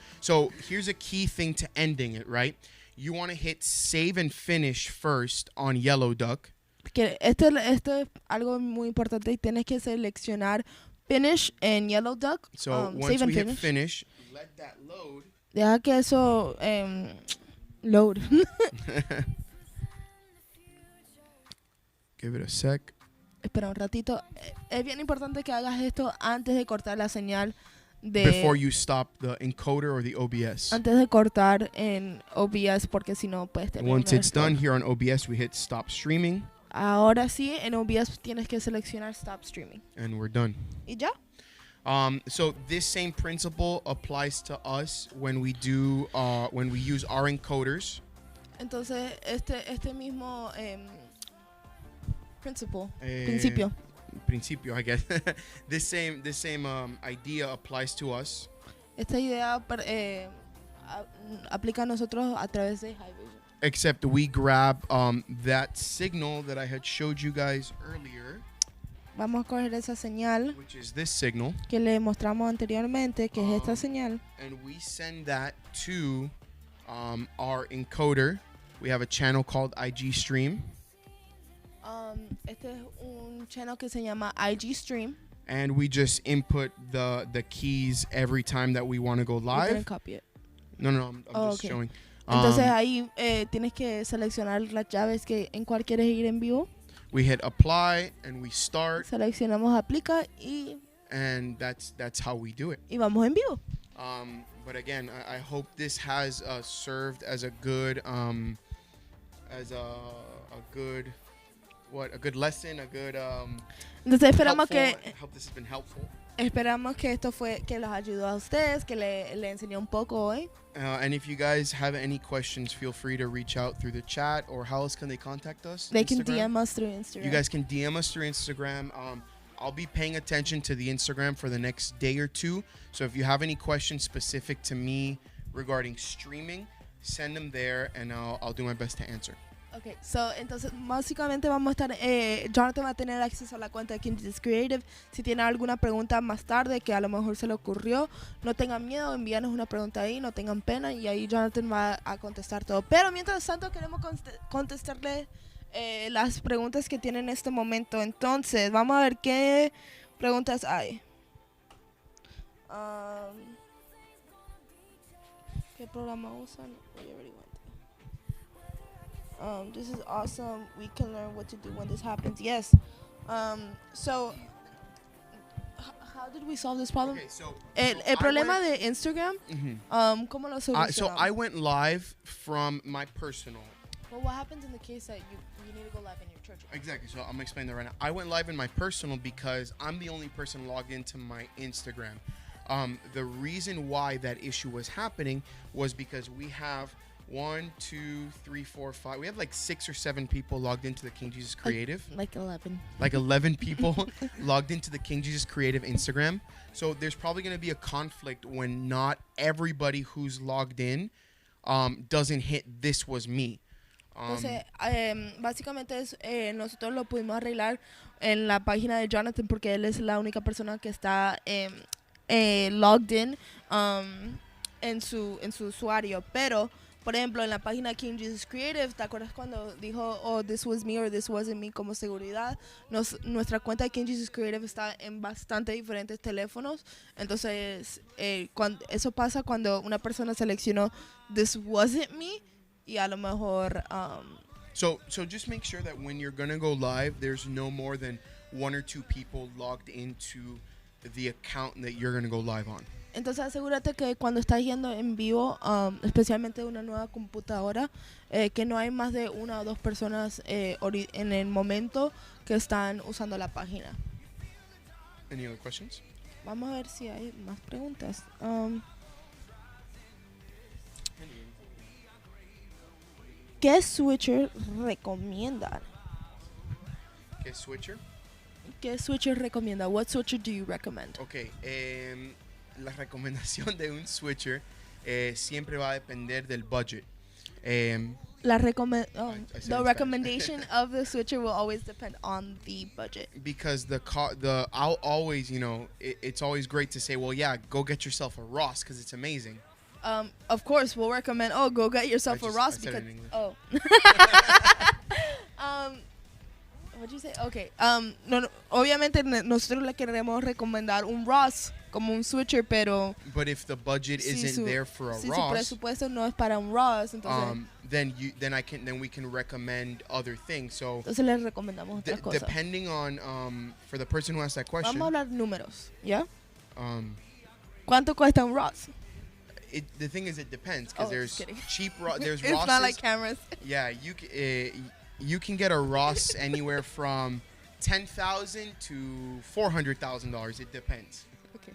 here's a key thing to ending it, right? You want to hit save and finish first on Yellow Duck. Que esto es algo muy importante y tienes que seleccionar finish en Yellow Duck. So once save and we hit finish. finish, let that load. Deja que eso load. Give it a sec. Espera un ratito. Es bien importante que hagas esto antes de cortar la señal Before de you stop the encoder or the OBS. antes de cortar en OBS porque si no puedes tener Once un it's error. done here on OBS, we hit stop streaming, Ahora sí, en OBS tienes que seleccionar stop streaming. and we're done. ¿Y ya? So this same principle applies to us when we use our encoders. Entonces, este mismo principio. Principio, I guess. this same idea applies to us. Esta idea aplica a nosotros a través de High Vision. Except we grab that signal that I had showed you guys earlier. Vamos a coger esa señal Which is this signal. que le mostramos anteriormente, que es esta señal. And we send that to our encoder. We have a channel called IG Stream. Este es un channel que se llama IG Stream. And we just input the keys every time that we want to go You live. didn't copy it. No, I'm just Okay. showing. Entonces ahí tienes que seleccionar las llaves en cuál quieres ir en vivo. We hit apply and we start, Seleccionamos aplica and that's how we do it. y vamos en vivo. But again, I hope this has served as a good good lesson, a good Entonces esperamos helpful. que I hope this has been helpful. esto fue que los ayudó a ustedes, que le enseñó un poco hoy. And if you guys have any questions, feel free to reach out through the chat, or how else can they contact us? They can Instagram? DM us through Instagram. You guys can DM us through Instagram. I'll be paying attention to the Instagram for the next day or two. So if you have any questions specific to me regarding streaming, send them there, and I'll do my best to answer. Okay, so entonces básicamente vamos a estar, Jonathan va a tener acceso a la cuenta de King Jesus Creative. Si tiene alguna pregunta más tarde que a lo mejor se le ocurrió, no tengan miedo, envíanos una pregunta ahí, no tengan pena y ahí Jonathan va a contestar todo. Pero mientras tanto queremos contestarle las preguntas que tienen en este momento. Entonces vamos a ver qué preguntas hay. ¿Qué programa usan? We already went. This is awesome. We can learn what to do when this happens. Yes. So, how did we solve this problem? Okay, so El problema de Instagram, Mhm. ¿cómo lo So solucionamos? I went live from my personal. Well, what happens in the case that you need to go live in your church? Exactly. So I'm explaining that right now. I went live in my personal because I'm the only person logged into my Instagram. The reason why that issue was happening was because we have 1, 2, 3, 4, 5. We have like 6 or 7 people logged into the King Jesus Creative. Like 11. Like 11 people logged into the King Jesus Creative Instagram. So there's probably going to be a conflict when not everybody who's logged in doesn't hit "this was me." Entonces, básicamente nosotros lo pudimos arreglar en la página de Jonathan porque él es la única persona que está logged in en su usuario. Pero, por ejemplo, en la página de King Jesus Creative, ¿te acuerdas cuando dijo, oh, this was me or this wasn't me como seguridad? Nuestra cuenta de King Jesus Creative está en bastante diferentes teléfonos. Entonces, eso pasa cuando una persona seleccionó this wasn't me y a lo mejor... So just make sure that when you're going to go live, there's no more than 1 or 2 people logged into the account that you're going to go live on. Entonces asegúrate que cuando estás yendo en vivo, especialmente de una nueva computadora, que no hay más de 1 o 2 personas en el momento que están usando la página. Any other questions? Vamos a ver si hay más preguntas. ¿Qué switcher recomiendan? Okay, switcher. ¿Qué switcher recomienda? What switcher do you recommend? Okay, la recomendación de un switcher siempre va a depender del budget. The Spanish. recommendation of the switcher will always depend on the budget. Because I'll always, it's always great to say, well, yeah, go get yourself a Ross because it's amazing. Of course, we'll recommend. Oh, go get yourself a Ross I said it because. in English. Oh. What'd you say? Okay. No, obviamente nosotros le queremos recomendar un Ross como un switcher, pero But if the budget isn't there for a si su Ross, presupuesto no es para un Ross, entonces then we can recommend other things. So entonces les recomendamos otras cosas. depending on for the person who asked that question, Vamos a hablar números, ¿ya? ¿Cuánto cuesta un Ross? the thing is, it depends because Oh, there's just kidding. cheap there's It's Rosses. not like cameras. Yeah, you can get a Ross anywhere from $10,000 to $400,000. It depends. Okay.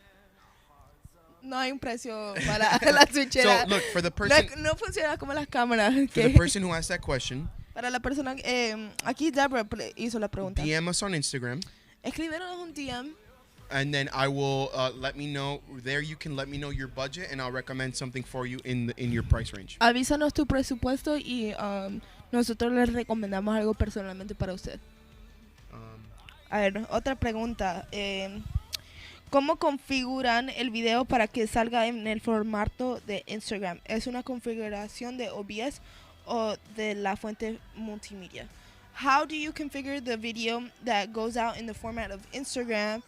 No hay un precio para la switchera. So look, for the person, No funciona como las cámaras. for the Okay. person who asked that question, Para la persona, aquí Deborah hizo la pregunta. DM us on Instagram, Escríbenos un DM. and then I will let me know. There, you can let me know your budget, and I'll recommend something for you in your price range. Avísanos tu presupuesto y nosotros les recomendamos algo personalmente para usted. A ver, otra pregunta. ¿Cómo configuran el video para que salga en el formato de Instagram? ¿Es una configuración de OBS o de la fuente multimedia? How do you configure the video that goes out in the format of Instagram?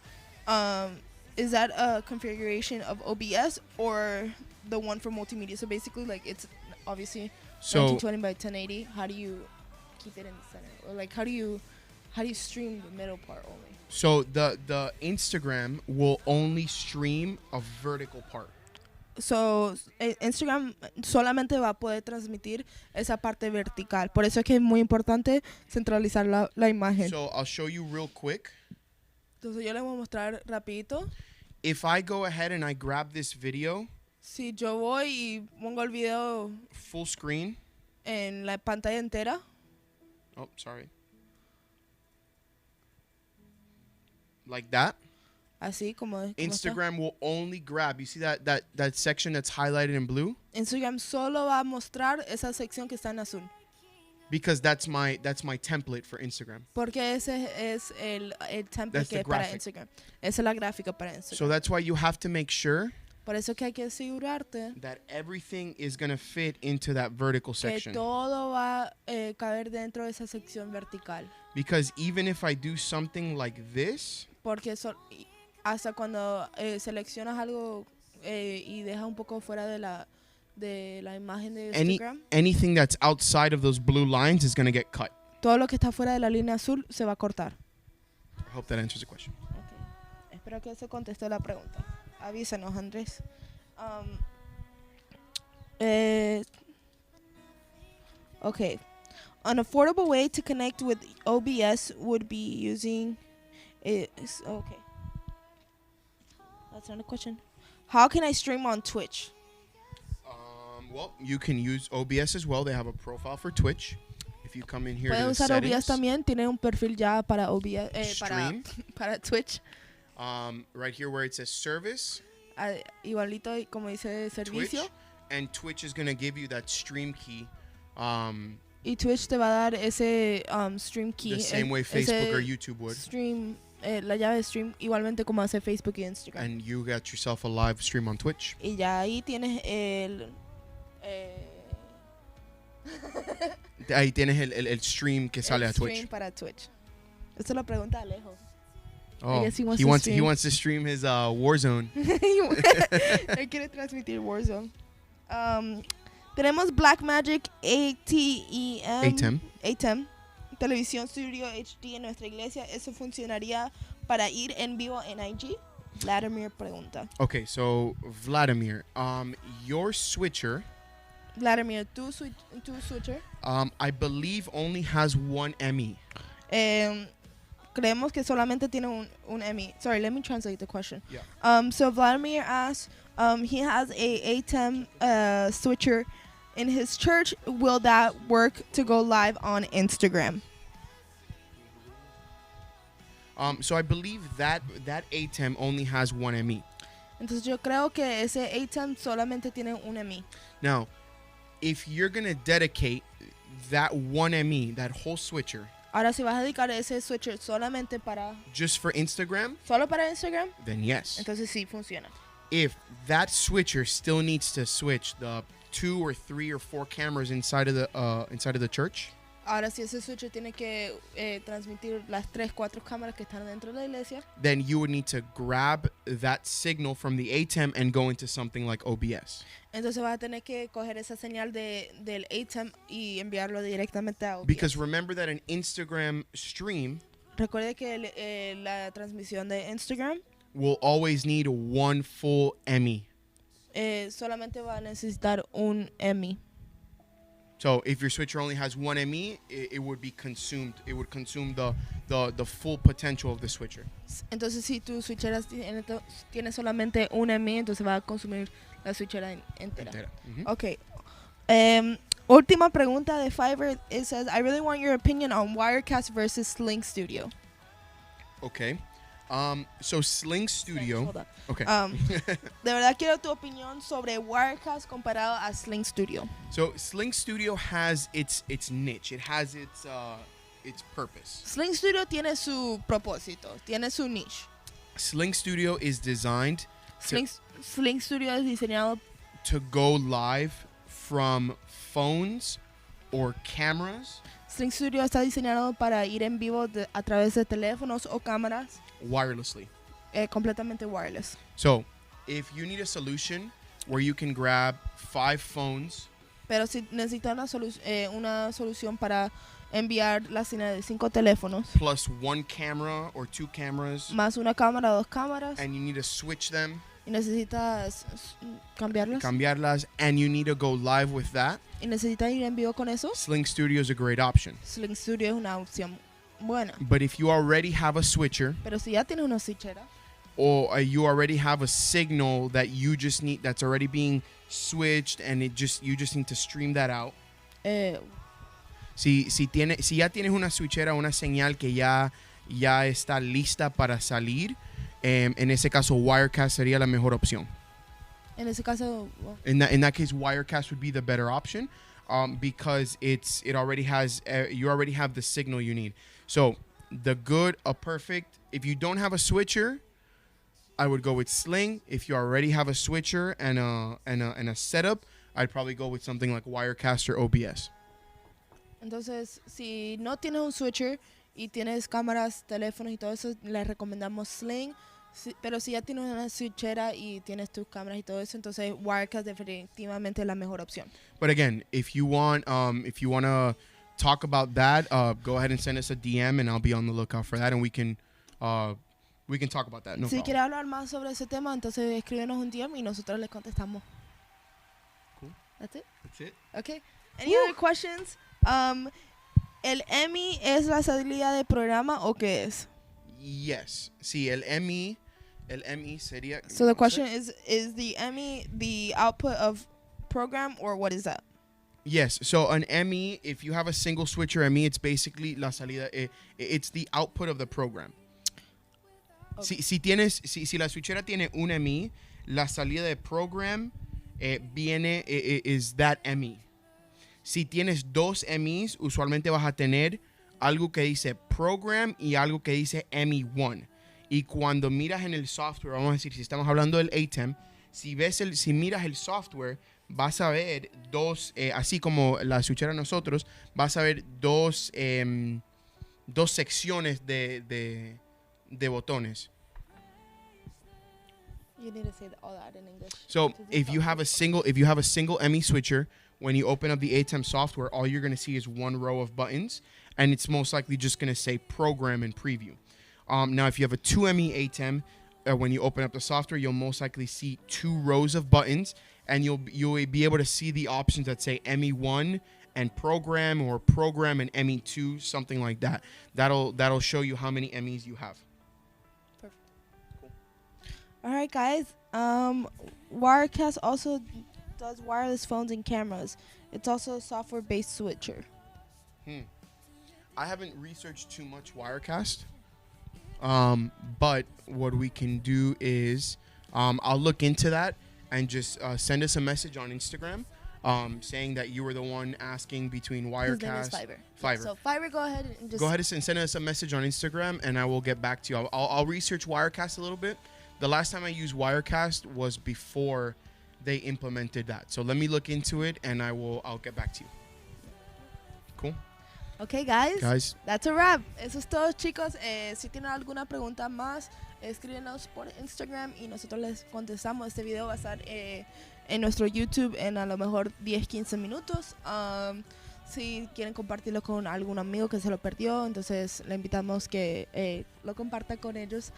Is that a configuration of OBS or the one for multimedia? So basically, like, it's obviously So 1920 by 1080. How do you keep it in the center? Or like, how do you stream the middle part only? So the Instagram will only stream a vertical part. So, Instagram solamente va a poder transmitir esa parte vertical. Por eso es que es muy importante centralizar la imagen. So I'll show you real quick. Entonces yo les voy a mostrar rapidito. If I go ahead and I grab this video Si yo voy y pongo el video full screen. en la pantalla entera, Oh, sorry. Like that. así como está. Instagram will only grab. You see that section that's highlighted in blue? Instagram solo va a mostrar esa sección que está en azul. Because that's my template for Instagram. Porque ese es el template That's que the es para graphic. Instagram. Esa es la gráfica para Instagram. So that's why you have to make sure Por eso es que hay que asegurarte that everything is going to fit into that vertical que section. todo va a caber dentro de esa sección vertical. Because even if I do something like this, Porque hasta cuando seleccionas algo y dejas un poco fuera de la imagen de Instagram, anything that's outside of those blue lines is going to get cut. todo lo que está fuera de la línea azul se va a cortar. I hope that answers the question. Okay. Espero que eso conteste la pregunta. Avísanos, Andrés. Okay. An affordable way to connect with OBS would be using okay. That's not a question. How can I stream on Twitch? Well, you can use OBS as well. They have a profile for Twitch. If you come in here Puede to the usar OBS settings, también. Tiene un perfil ya para OBS, Stream. para Twitch. right here where it says service, Igualito como dice Twitch, servicio. and Twitch is going to give you that stream key. Y Twitch te va a dar ese stream key. The same way ese Facebook or YouTube would. Stream, la llave de stream igualmente como hace Facebook y Instagram. And you got yourself a live stream on Twitch. Y ya ahí tienes el Ahí tienes el stream que sale a stream Twitch. para Twitch. Esa es la pregunta de Alejo. Oh, guess he wants he to wants stream. to stream his Warzone. Él quiere transmitir Warzone. Tenemos Blackmagic ATEM. Televisión Studio HD en nuestra iglesia. ¿Eso funcionaría para ir en vivo en IG? Vladimir pregunta. Okay, so Vladimir, your switcher, Vladimir, tu switcher. I believe only has one ME. Creemos que solamente tiene un ME. Sorry, let me translate the question. Yeah. So Vladimir asks, he has a ATEM switcher in his church. Will that work to go live on Instagram? So I believe that ATEM only has one ME. Entonces yo creo que ese ATEM solamente tiene un ME. Now, if you're gonna dedicate that one ME, that whole switcher, Ahora si vas a dedicar ese switcher solamente just for Instagram, solo para Instagram, then yes. entonces sí funciona. If that switcher still needs to switch the 2 or 3 or 4 cameras inside of the church, Ahora si ese switcher tiene que transmitir las 3-4 cámaras que están dentro de la iglesia, then you would need to grab that signal from the ATEM and go into something like OBS. entonces vas a tener que coger esa señal del ATEM y enviarlo directamente a OBS. Because remember that an Instagram stream Recuerde que la transmisión de Instagram will always need one full ME. solamente va a necesitar un ME. So if your switcher only has one ME, it would be consumed. It would consume the full potential of the switcher. Entonces, si tu switchera tiene solamente un MI, entonces va a consumir la switchera entera. Mhm. Okay. Última pregunta de Fiverr. It says, I really want your opinion on Wirecast versus Sling Studio. Okay. So Sling Studio. Hold on. Okay. De verdad quiero tu opinión sobre Wirecast comparado a Sling Studio. So Sling Studio has its niche. It has its purpose. Sling Studio tiene su propósito, tiene su niche. Sling Studio is designed Sling Studio es diseñado to go live from phones or cameras Sling Studio está diseñado para ir en vivo a través de teléfonos o cámaras wirelessly. Completamente wireless. So, if you need a solution where you can grab 5 phones, Pero si necesitas una solución para enviar la señal de 5 teléfonos, plus 1 camera or 2 cameras, más una cámara o 2 cámaras, and you need to switch them, y necesitas cambiarlas, and you need to go live with that, y necesitas ir en vivo con eso, Sling Studio is a great option. Sling Studio es una opción buena. But if you already have a switcher, Pero si ya tienes una switchera, or you already have a signal that you just need, that's already being switched, and you just need to stream that out. Si ya tienes una switchera, una señal que ya está lista para salir, en ese caso Wirecast sería la mejor opción. en ese caso, In that case, Wirecast would be the better option, because it already has you already have the signal you need. So the good, a perfect. If you don't have a switcher, I would go with Sling. If you already have a switcher and a setup, I'd probably go with something like Wirecast or OBS. entonces, si no tienes un switcher y tienes cámaras, teléfonos y todo eso, les recomendamos Sling. Pero si ya tienes una switchera y tienes tus cámaras y todo eso, entonces Wirecast definitivamente es la mejor opción. But again, if you want to talk about that, go ahead and send us a DM, and I'll be on the lookout for that, and we can talk about that. No Si problem. quieres hablar más sobre ese tema, entonces escríbenos un DM y nosotros les contestamos. Cool. That's it? That's it. Okay. Any other questions? ¿El EMI es la salida de programa o qué es? Yes. Sí, el ME sería. So the question is the EMI the output of program or what is that? Yes. So an ME, if you have a single switcher ME, it's basically la salida. It's the output of the program. Okay. Si la switchera tiene un ME, la salida de program viene is that ME. Si tienes 2 MEs, usualmente vas a tener algo que dice program y algo que dice ME1. Y cuando miras en el software, vamos a decir, si estamos hablando del ATEM, si miras el software, vas a ver 2, así como la switchera nosotros, vas a ver 2 secciones de botones. You need to say all that in English. So if you have a single ME switcher, when you open up the ATEM software, all you're going to see is 1 row of buttons, and it's most likely just going to say program and preview. Now, if you have a 2 ME ATEM, when you open up the software, you'll most likely see 2 rows of buttons, and you'll be able to see the options that say ME1 and program, or program and ME2, something like that. That'll show you how many MEs you have. Perfect. Cool. All right, guys. Wirecast also does wireless phones and cameras. It's also a software-based switcher. I haven't researched too much Wirecast, but what we can do is I'll look into that and just send us a message on Instagram saying that you were the one asking between Wirecast. His name is Fiverr. Fiverr. So Fiverr, go ahead and just... Go ahead and send us a message on Instagram, and I will get back to you. I'll research Wirecast a little bit. The last time I used Wirecast was before they implemented that. So let me look into it, and I'll get back to you. Cool. Okay, guys. Guys. That's a wrap. Eso es todo, chicos. Si tienen alguna pregunta más, escríbenos por Instagram y nosotros les contestamos. Este video va a estar en nuestro YouTube en a lo mejor 10-15 minutos. Si quieren compartirlo con algún amigo que se lo perdió, entonces le invitamos que lo comparta con ellos.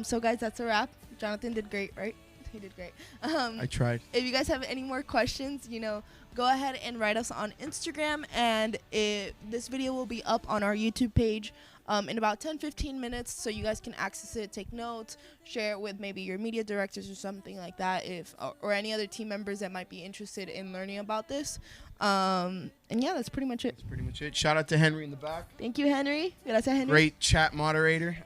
So, guys, that's a wrap. Jonathan did great, right? He did great. I tried. If you guys have any more questions, go ahead and write us on Instagram, and this video will be up on our YouTube page in about 10-15 minutes, so you guys can access it, take notes, share it with maybe your media directors or something like that, or any other team members that might be interested in learning about this. And yeah, that's pretty much it. That's pretty much it. Shout out to Henry in the back. Thank you, Henry. Gracias, Henry. Great chat moderator.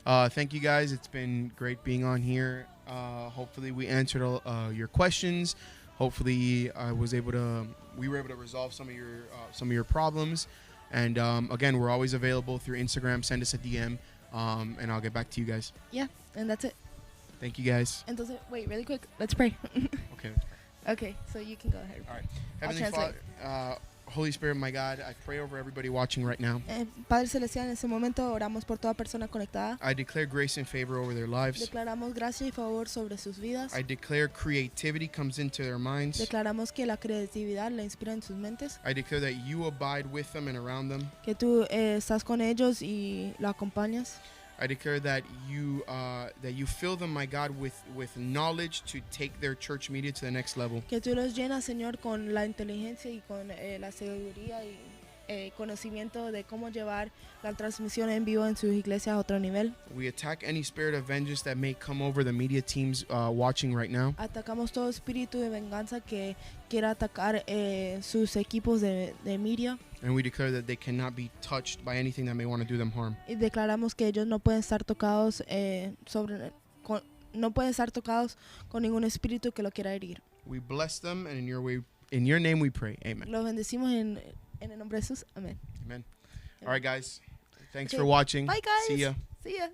Thank you guys. It's been great being on here. Hopefully we answered all your questions. Hopefully we were able to resolve some of your problems. And again, we're always available through Instagram. Send us a DM, and I'll get back to you guys. Yeah, and that's it. Thank you guys. Entonces, wait, really quick. Let's pray. Okay. Okay, so you can go ahead. All right. I'll Heavenly Father, Holy Spirit, my God, I pray over everybody watching right now. Padre Celestial, en este momento oramos por toda persona conectada. I declare grace and favor over their lives. Declaramos gracia y favor sobre sus vidas. I declare creativity comes into their minds. Declaramos que la creatividad la inspira en sus mentes. I declare that you abide with them and around them. Que tú estás con ellos y lo acompañas. I declare that you fill them, my God, with knowledge to take their church media to the next level. Que tú los llenas, Señor, con la inteligencia y con la sabiduría y conocimiento de cómo llevar la transmisión en vivo en sus iglesias a otro nivel. We attack any spirit of vengeance that may come over the media teams watching right now. Atacamos todo espíritu de venganza que quiera atacar sus equipos de media. And we declare that they cannot be touched by anything that may want to do them harm. Y declaramos que ellos no pueden estar tocados no pueden estar tocados con ningún espíritu que lo quiera herir. We bless them, and in your name we pray. Amen. Los bendecimos en el nombre de Jesús. Amén. Amen. All right, guys. Thanks Okay. for watching. Bye, guys. See ya. See ya.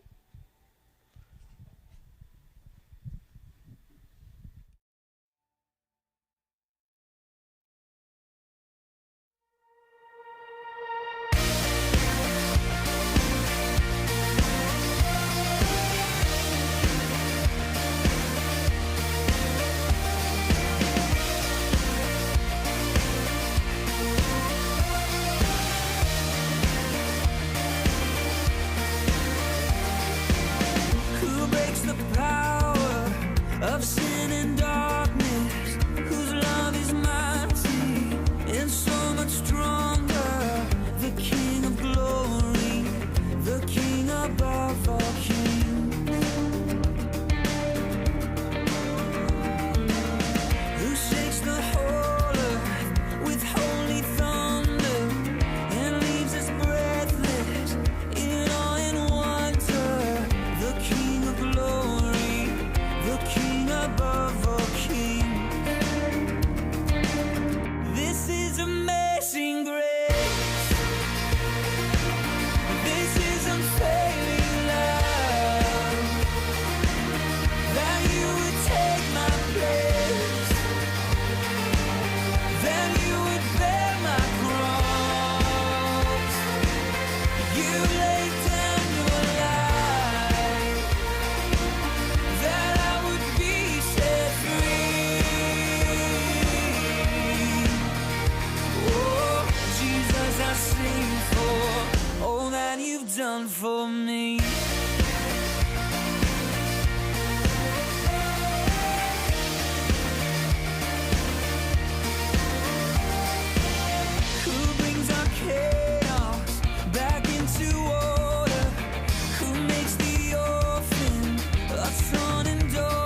Who breaks the power of sin and darkness? Whose love is mighty and so much stronger? The King of glory, the King above all kings. Who shakes the whole earth with holy thunder and leaves us breathless in awe and wonder? The King of glory, the King above all kings. This is amazing grace. This is unfailing love. That you would take my place. That you would bear my cross. You laid down your life. That I would be set free. Oh, Jesus, I sing for all that you've done for me.